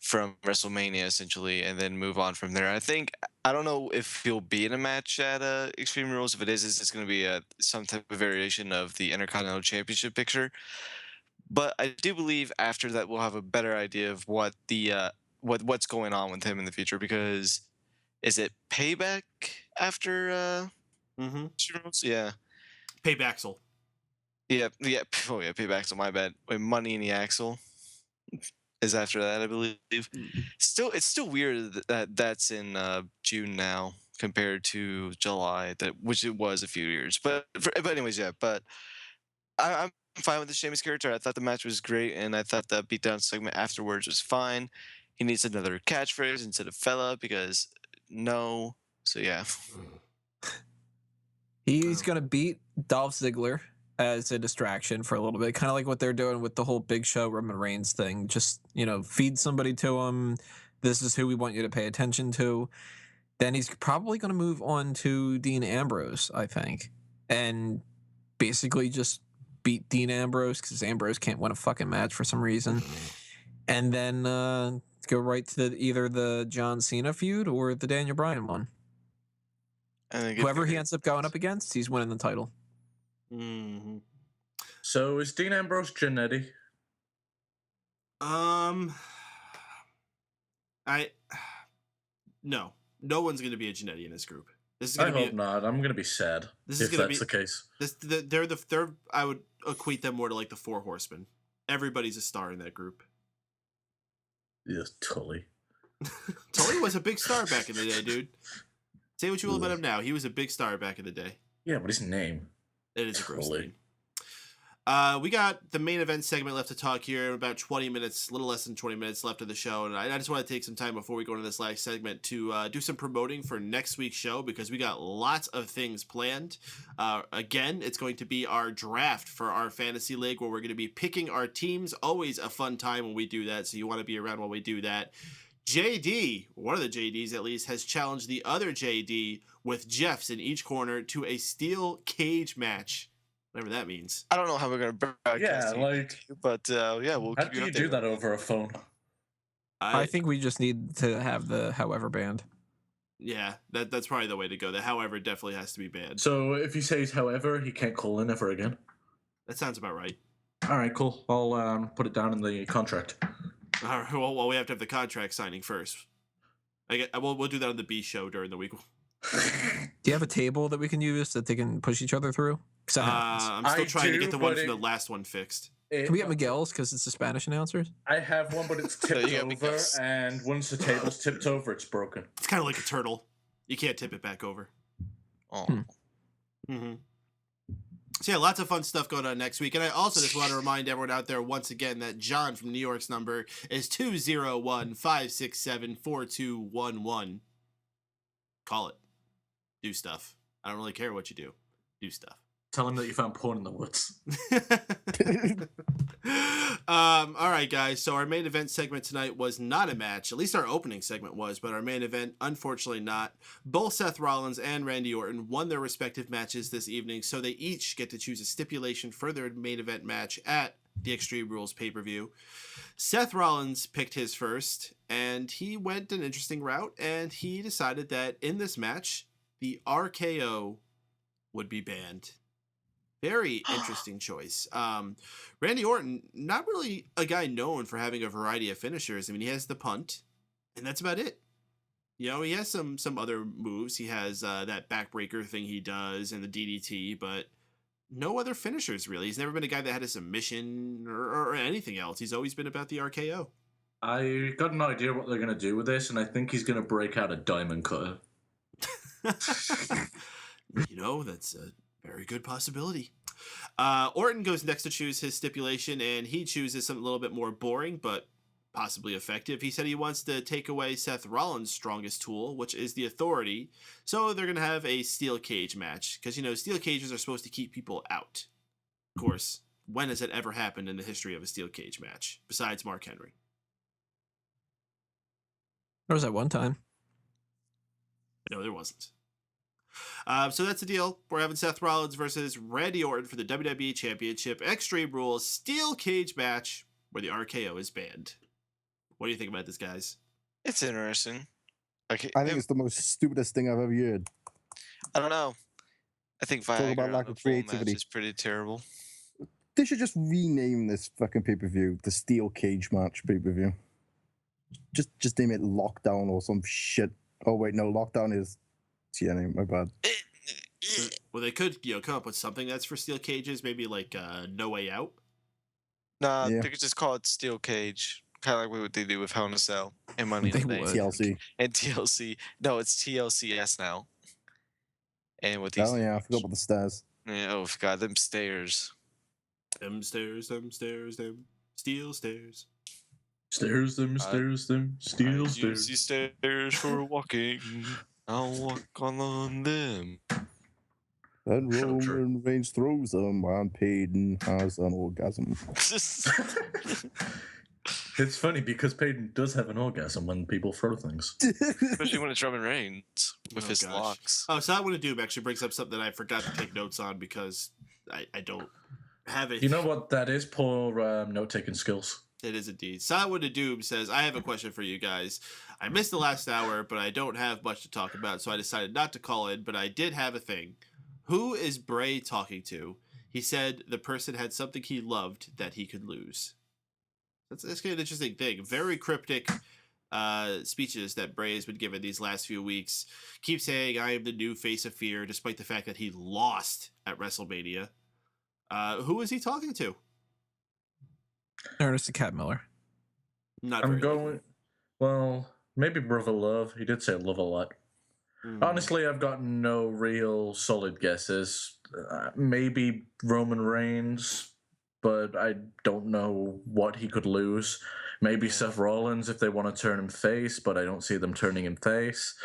from WrestleMania essentially and then move on from there. I don't know if he'll be in a match at Extreme Rules. If it is, it's going to be some type of variation of the Intercontinental Championship picture. But I do believe after that we'll have a better idea of what the what's going on with him in the future because is it Payback after Extreme Rules? Yeah. Paybacksel. Yeah. Oh yeah, Paybacksel, my bad. Wait, Money in the Axle is after that, I believe. It's still weird that that's in June now compared to July, which it was a few years. But anyways, yeah. But I'm fine with the Sheamus character. I thought the match was great, and I thought the beatdown segment afterwards was fine. He needs another catchphrase instead of fella because no. So yeah. He's gonna beat Dolph Ziggler as a distraction for a little bit, kind of like what they're doing with the whole Big Show Roman Reigns thing. Just, feed somebody to him. This is who we want you to pay attention to. Then he's probably going to move on to Dean Ambrose, I think, and basically just beat Dean Ambrose because Ambrose can't win a fucking match for some reason. And then go right to either the John Cena feud or the Daniel Bryan one. Whoever he ends up going up against, he's winning the title. Mm-hmm. So is Dean Ambrose Jannetty? No one's going to be a Jannetty in this group. This is I hope not. I'm going to be sad if that's the case. I would equate them more to like the Four Horsemen. Everybody's a star in that group. Yes, Tully. Tully was a big star back in the day, dude. Say what you will about him now. He was a big star back in the day. Yeah, but his name. It is a gross name. We got the main event segment left to talk here. About 20 minutes, a little less than 20 minutes left of the show. And I just want to take some time before we go into this last segment to do some promoting for next week's show because we got lots of things planned. Again, it's going to be our draft for our fantasy league where we're going to be picking our teams. Always a fun time when we do that. So you want to be around while we do that. JD, one of the JDs at least, has challenged the other JD with Jeffs in each corner to a steel cage match. Whatever that means. I don't know how we're gonna broadcast but yeah, we'll How keep do you you updated. do that over a phone? I think we just need to have the however band. Yeah, that's probably the way to go. The however definitely has to be banned. So if he says however, he can't call in ever again. That sounds about right. All right, cool. I'll put it down in the contract. All right, well, we have to have the contract signing first. We'll do that on the B show during the week. Do you have a table that we can use that they can push each other through? I'm still trying to get the one from the last one fixed. Can we get Miguel's because it's the Spanish announcers? I have one, but it's tipped over, and once the table's tipped over, it's broken. It's kind of like a turtle. You can't tip it back over. Oh. Mm-hmm. So yeah, lots of fun stuff going on next week. And I also just want to remind everyone out there once again that John from New York's number is 201-567-4211. Call it. Do stuff. I don't really care what you do. Do stuff. Tell him that you found porn in the woods. All right, guys. So our main event segment tonight was not a match. At least our opening segment was, but our main event, unfortunately not. Both Seth Rollins and Randy Orton won their respective matches this evening, so they each get to choose a stipulation for their main event match at the Extreme Rules pay-per-view. Seth Rollins picked his first, and he went an interesting route, and he decided that in this match, the RKO would be banned. Very interesting choice. Randy Orton, not really a guy known for having a variety of finishers. I mean, he has the punt, and that's about it. You know, he has some other moves. He has that backbreaker thing he does and the DDT, but no other finishers, really. He's never been a guy that had a submission or anything else. He's always been about the RKO. I got an idea what they're going to do with this, and I think he's going to break out a diamond cutter. You know, that's a very good possibility. Orton goes next to choose his stipulation, and he chooses something a little bit more boring, but possibly effective. He said he wants to take away Seth Rollins' strongest tool, which is the authority. So they're going to have a steel cage match, because, you know, steel cages are supposed to keep people out. Of course, when has it ever happened in the history of a steel cage match, besides Mark Henry? There was that one time. No, there wasn't. So that's the deal. We're having Seth Rollins versus Randy Orton for the WWE Championship Extreme Rules Steel Cage match where the RKO is banned. What do you think about this, guys? It's interesting. Okay, I think it's the most stupidest thing I've ever heard. I don't know. I think Talk Viagra about lack on of a full creativity. match is pretty terrible. They should just rename this fucking pay-per-view the Steel Cage match pay-per-view. Just name it Lockdown or some shit. Oh wait, no, Lockdown is TNA, my bad. Well, they could, you know, come up with something that's for steel cages, maybe like No Way Out. Nah, Yeah. they could just call it Steel Cage. Kind of like what they do with Hell in a Cell and Money in They the Bank. would. TLC. And TLC. No, it's TLCS now. And with these. Oh yeah, I forgot about the stairs. Yeah, oh god, them stairs. Them stairs, them steel stairs. Stairs them, steel I stairs. use these stairs for walking. I'll walk on them. Then Shut up, Drew. Roman Reigns throws them and Paden has an orgasm. It's funny because Paden does have an orgasm when people throw things. Especially when it's Roman Reigns with Oh, his gosh. locks. Oh, so that one to do actually brings up something I forgot to take notes on because I don't have it. You know what that is? Poor note-taking skills. It is indeed. Silent to Doom says, I have a question for you guys. I missed the last hour, but I don't have much to talk about, so I decided not to call in, but I did have a thing. Who is Bray talking to? He said the person had something he loved that he could lose. That's kind of an interesting thing. Very cryptic speeches that Bray has been given these last few weeks. Keep saying, I am the new face of fear, despite the fact that he lost at WrestleMania. Who is he talking to? Ernest the Cat Miller. Not I'm very going. likely. Well, maybe Brother Love. He did say love a lot. Honestly, I've got no real solid guesses. Maybe Roman Reigns. but I don't know what he could lose. Maybe Seth Rollins if they want to turn him face, but I don't see them turning him face.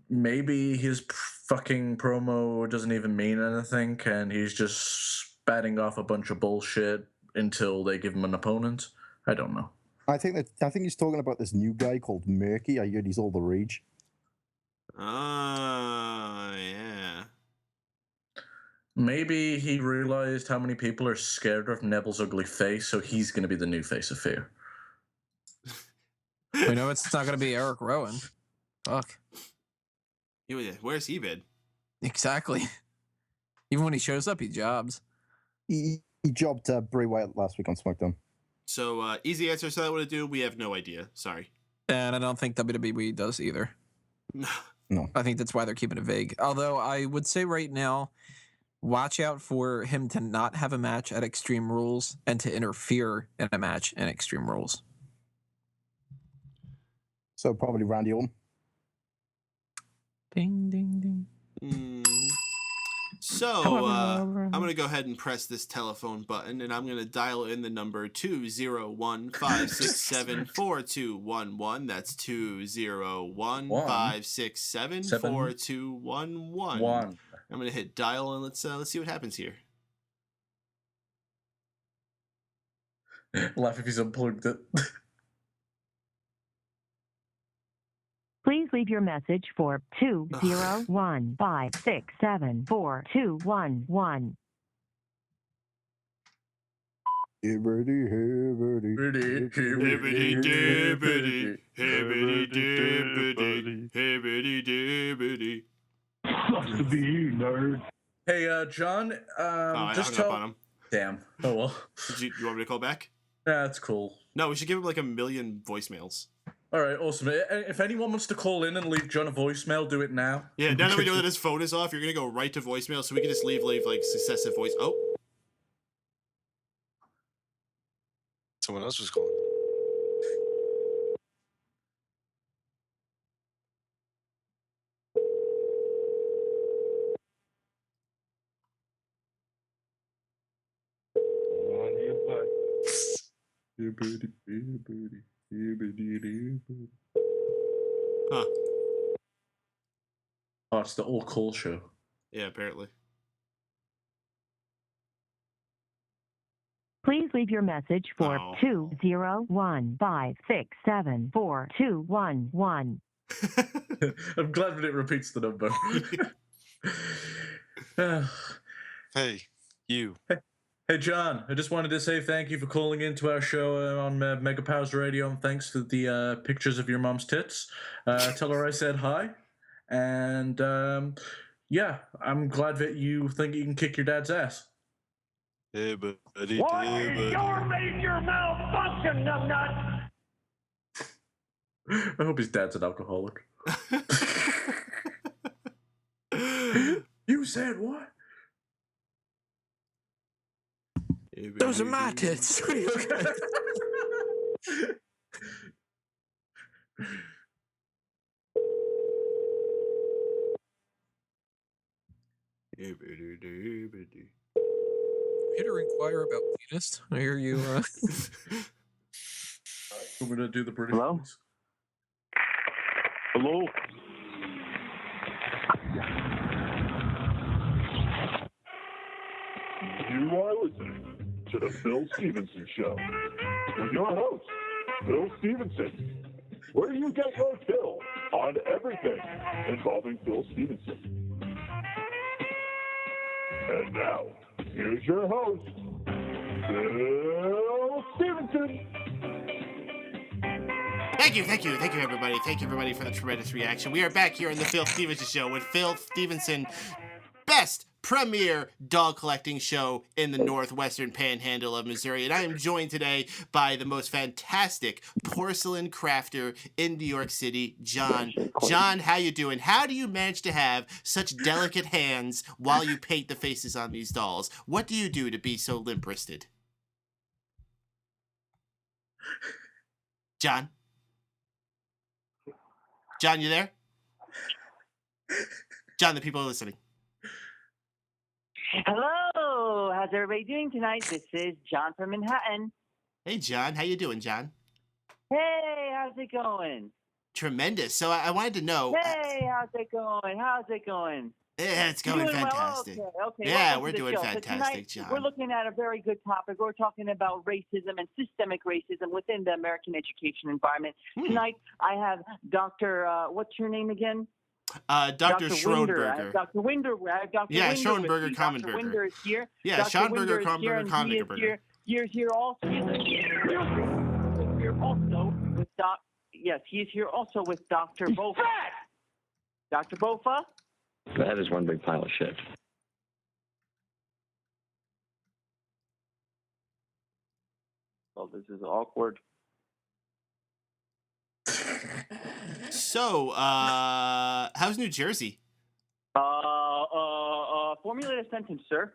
Maybe his fucking promo doesn't even mean anything, and he's just spatting off a bunch of bullshit until they give him an opponent. I don't know. I think he's talking about this new guy called Murky. I heard he's all the rage. Oh, yeah. Maybe he realized how many people are scared of Neville's ugly face, so he's going to be the new face of fear. We know it's not going to be Eric Rowan. Fuck. Where's he been? Exactly. Even when he shows up, he jobs. He jobbed Bray Wyatt last week on SmackDown. So, easy answer to that, what to do, we have no idea. Sorry. And I don't think WWE does either. No. I think that's why they're keeping it vague. Although I would say right now, watch out for him to not have a match at Extreme Rules and to interfere in a match in Extreme Rules. So probably Randy Orton. Ding, ding, ding. So, I'm going to go ahead and press this telephone button, and I'm going to dial in the number 201-567-4211. That's 201-567-4211. I'm going to hit dial, and let's see what happens here. Laugh if he's unplugged it. Please leave your message for 201-567-4211. Sucks to be you, nerd. Hey, John. Just tell. On him. Damn. Oh well. You want me to call back? Yeah, that's cool. No, we should give him like 1 million voicemails. All right, awesome. If anyone wants to call in and leave John a voicemail, do it now. Yeah, now that we know that his phone is off, you're gonna go right to voicemail, so we can just leave like successive voice. Oh, Someone else was calling. huh? Oh, it's the All Call show. Yeah, apparently. Please leave your message for 201-567-4211. I'm glad that it repeats the number. Hey, you. Hey, John, I just wanted to say thank you for calling into our show on Mega Powers Radio, and thanks for the pictures of your mom's tits. Tell her I said hi. And, yeah, I'm glad that you think you can kick your dad's ass. Hey, buddy. Why is your major malfunction, numbnut? I hope his dad's an alcoholic. You said what? Those are my tits. Here to inquire about penis. I hear you. I'm going to do the British Hello? voice. Hello? You are listening to the Phil Stevenson Show with your host, Phil Stevenson, where you get your fill on everything involving Phil Stevenson. And now, here's your host, Phil Stevenson. Thank you, everybody. Thank you, everybody, for the tremendous reaction. We are back here on the Phil Stevenson Show with Phil Stevenson, best premier dog collecting show in the northwestern panhandle of Missouri. And I am joined today by the most fantastic porcelain crafter in New York City, John. John, how you doing? How do you manage to have such delicate hands while you paint the faces on these dolls? What do you do to be so limp-wristed? John? John, you there? John, the people are listening. Hello, how's everybody doing tonight? This is John from Manhattan. Hey, John. How you doing, John? Hey, how's it going? Tremendous. So I wanted to know. Hey, how's it going? How's it going? Yeah, it's going Doing well? fantastic. Okay. Yeah, Welcome we're to the doing show. So fantastic, tonight, John. we're looking at a very good topic. We're talking about racism and systemic racism within the American education environment. Tonight, I have Dr. What's your name again? Dr. Schronberger. Dr. Winder. Yeah, Winder Schronberger, with me. Commenberger. Dr. Winder is here. Yeah, Dr. Schonberger, Winder is here, Commenberger, and Commenberger. He is here also. He is here also with Doc. Yes, he is here also with Dr. Bofa. Dr. Bofa. That is one big pile of shit. Oh, this is awkward. So, how's New Jersey? Formulate a sentence, sir.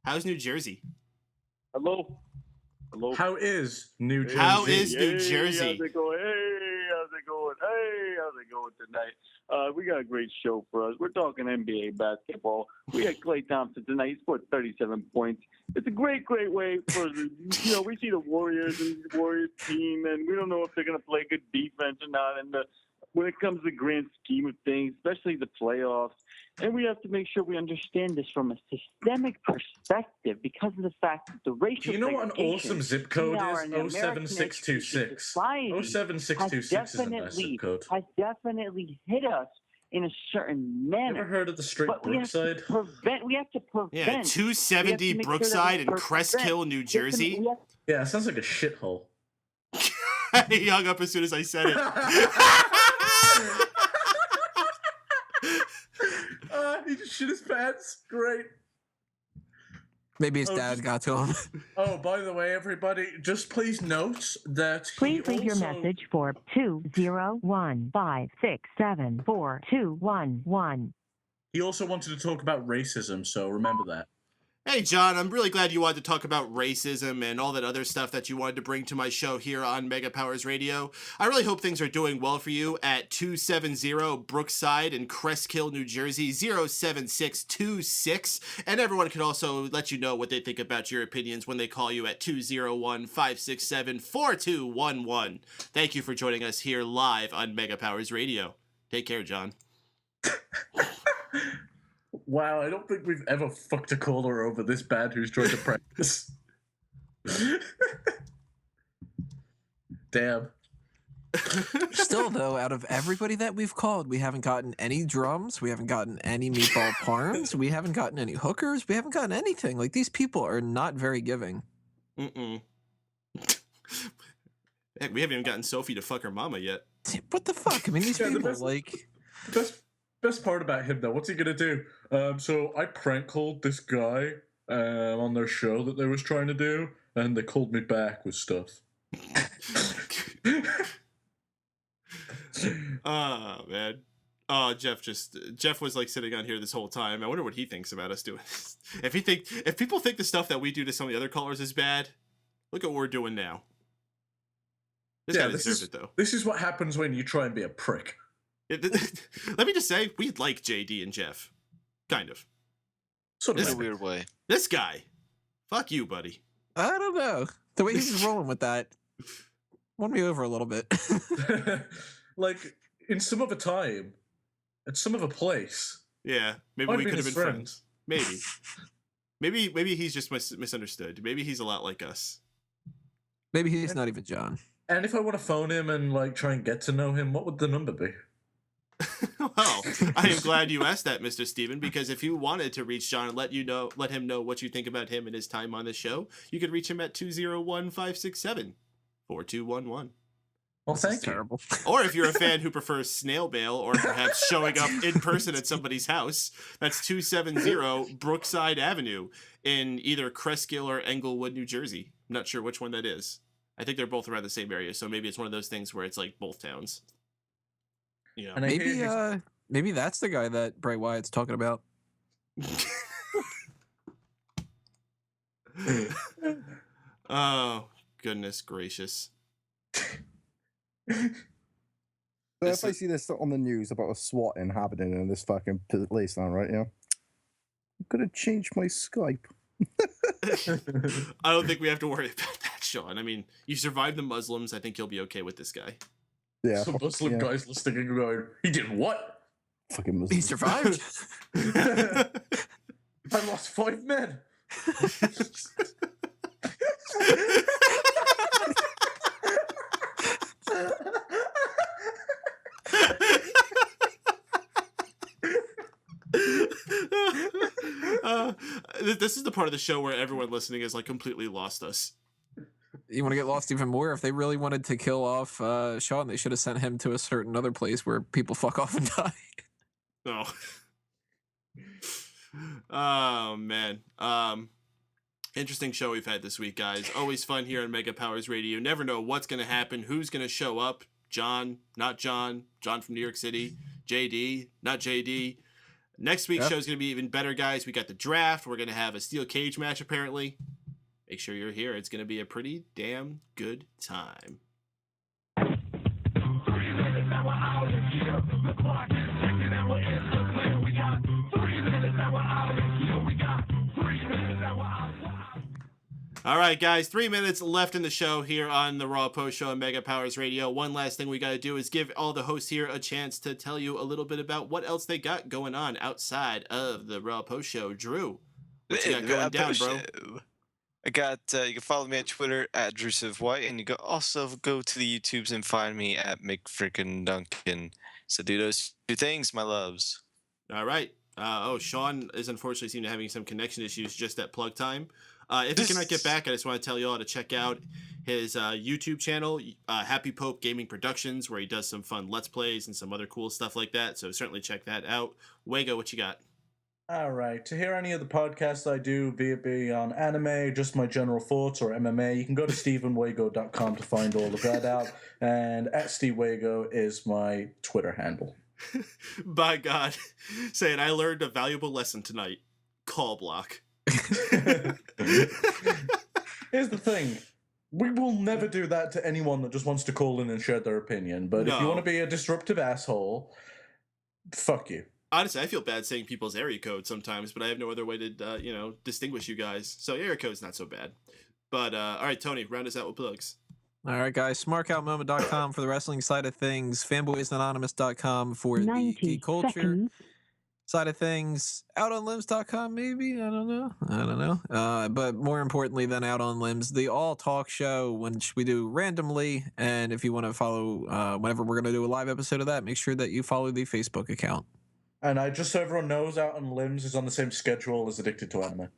How's New Jersey? Hello. How is New Jersey? How is New Jersey? How's it going? Hey, how's it going? Hey, how's it going tonight? We got a great show for us. We're talking NBA basketball. We got Klay Thompson tonight. He scored 37 points. It's a great way for the, we see the Warriors and the Warriors team, and we don't know if they're going to play good defense or not. And when it comes to the grand scheme of things, especially the playoffs, and we have to make sure we understand this from a systemic perspective because of the fact that the racial Do you know what an awesome zip code is? 07626. 07626 is a nice zip code. Has definitely hit us in a certain manner. Ever heard of the street Brookside? We have to prevent. Yeah, 270 Brookside in Crestkill, New Jersey. Yeah, it sounds like a shithole. He hung up as soon as I said it. He just shit his pants. Great. Maybe his dad got to him. Oh, by the way, everybody, just please note that Please leave your message for 201-567-4211. He also wanted to talk about racism, so remember that. Hey, John, I'm really glad you wanted to talk about racism and all that other stuff that you wanted to bring to my show here on Mega Powers Radio. I really hope things are doing well for you at 270 Brookside in Crestkill, New Jersey, 07626. And everyone can also let you know what they think about your opinions when they call you at 201-567-4211. Thank you for joining us here live on Mega Powers Radio. Take care, John. Wow, I don't think we've ever fucked a caller over this bad who's trying to practice. Damn. Still, though, out of everybody that we've called, we haven't gotten any drums. We haven't gotten any meatball parms. We haven't gotten any hookers. We haven't gotten anything. Like, these people are not very giving. Mm-mm. Heck, we haven't even gotten Sophie to fuck her mama yet. What the fuck? I mean, these people, like... Best part about him, though, what's he gonna do? So I prank called this guy on their show that they was trying to do, and they called me back with stuff. Oh, man. Oh, Jeff was like sitting on here this whole time. I wonder what he thinks about us doing this. If people think the stuff that we do to some of the other callers is bad, look at what we're doing now. This guy deserved it, though. This is what happens when you try and be a prick. Let me just say, we like JD and Jeff. Kind of. Sort of in a weird way. This guy. Fuck you, buddy. I don't know. The way he's rolling with that won me over a little bit. Like, in some other time, at some other place. Yeah, maybe we could have been friends. Maybe. Maybe he's just misunderstood. Maybe he's a lot like us. Maybe he's not even John. And if I want to phone him and like try and get to know him, what would the number be? Well, I am glad you asked that, Mr. Steven, because if you wanted to reach John and let him know what you think about him and his time on the show, you could reach him at 201-567-4211. Well, thank you. Terrible. Or if you're a fan who prefers snail mail or perhaps showing up in person at somebody's house, that's 270 Brookside Avenue in either Crestkill or Englewood, New Jersey. I'm not sure which one that is. I think they're both around the same area, so maybe it's one of those things where it's like both towns. You know. Maybe that's the guy that Bray Wyatt's talking about. Oh, goodness gracious. So if I see this on the news about a SWAT happening in this fucking place now, right? Yeah, I'm gonna change my Skype. I don't think we have to worry about that, Shaun. I mean, you survived the Muslims. I think you'll be okay with this guy. Yeah. Some Muslim guys listening and going, he did what? Fucking Muslim. He survived. I lost 5 men. This is the part of the show where everyone listening is like completely lost us. You want to get lost even more? If they really wanted to kill off Shaun, they should have sent him to a certain other place where people fuck off and die. No. Oh man. Interesting show we've had this week, guys. Always fun here on Mega Powers Radio. Never know what's gonna happen, who's gonna show up. John, not John. John from New York City. JD, not JD. Next week's show is gonna be even better, guys. We got the draft. We're gonna have a steel cage match apparently. Make sure you're here. It's gonna be a pretty damn good time. All right, guys, 3 minutes left in the show here on the Raw Post Show on Mega Powers Radio. One last thing we got to do is give all the hosts here a chance to tell you a little bit about what else they got going on outside of the Raw Post Show. Drew, what you got going down, bro? I got, you can follow me at Twitter at DrewSivWhite, and you can also go to the YouTubes and find me at McFrickin' So do those 2 things, my loves. All right. Shaun is unfortunately seem to having some connection issues just at plug time. If he cannot get back, I just want to tell you all to check out his YouTube channel, Happy Pope Gaming Productions, where he does some fun Let's Plays and some other cool stuff like that. So certainly check that out. Wago, what you got? All right. To hear any of the podcasts I do, be it be on anime, just my general thoughts, or MMA, you can go to StephenWago.com to find all of that out. And at SteveWago is my Twitter handle. By God, saying I learned a valuable lesson tonight. Call block. Here's the thing. We will never do that to anyone that just wants to call in and share their opinion. But if you want to be a disruptive asshole, fuck you. Honestly, I feel bad saying people's area code sometimes, but I have no other way to, distinguish you guys. So area code's not so bad. But, all right, Tony, round us out with plugs. All right, guys. SmarkOutMoment.com for the wrestling side of things. FanboysAnonymous.com for the geek culture side of things. OutOnLimbs.com, maybe? I don't know. But more importantly than Out on Limbs, the All Talk Show, which we do randomly. And if you want to follow whenever we're going to do a live episode of that, make sure that you follow the Facebook account. And just so everyone knows, Out on Limbs is on the same schedule as Addicted to Anime.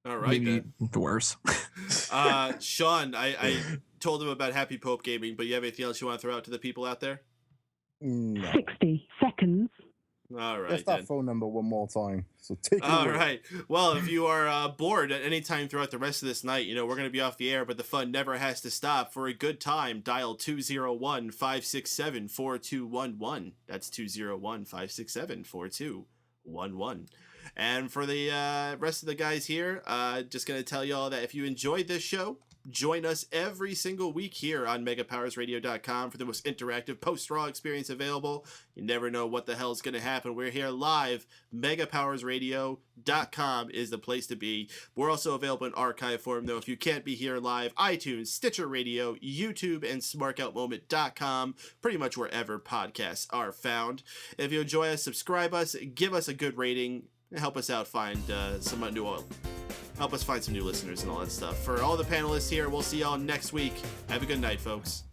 All right, maybe worse. Shaun, I told him about Happy Pope Gaming, but you have anything else you want to throw out to the people out there? No. 60 seconds. All right. Just that phone number one more time. So take it All away. right. Well, if you are bored at any time throughout the rest of this night, we're going to be off the air, but the fun never has to stop. For a good time, dial 201-567-4211. That's 201-567-4211. And for the rest of the guys here, just going to tell you all that if you enjoyed this show, join us every single week here on MegaPowersRadio.com for the most interactive post-Raw experience available. You never know what the hell is going to happen. We're here live. MegaPowersRadio.com is the place to be. We're also available in archive form, though, if you can't be here live. iTunes, Stitcher Radio, YouTube, and SmarkOutMoment.com. Pretty much wherever podcasts are found. If you enjoy us, subscribe us, give us a good rating, and help us out find some new oil. Help us find some new listeners and all that stuff. For all the panelists here, we'll see y'all next week. Have a good night, folks.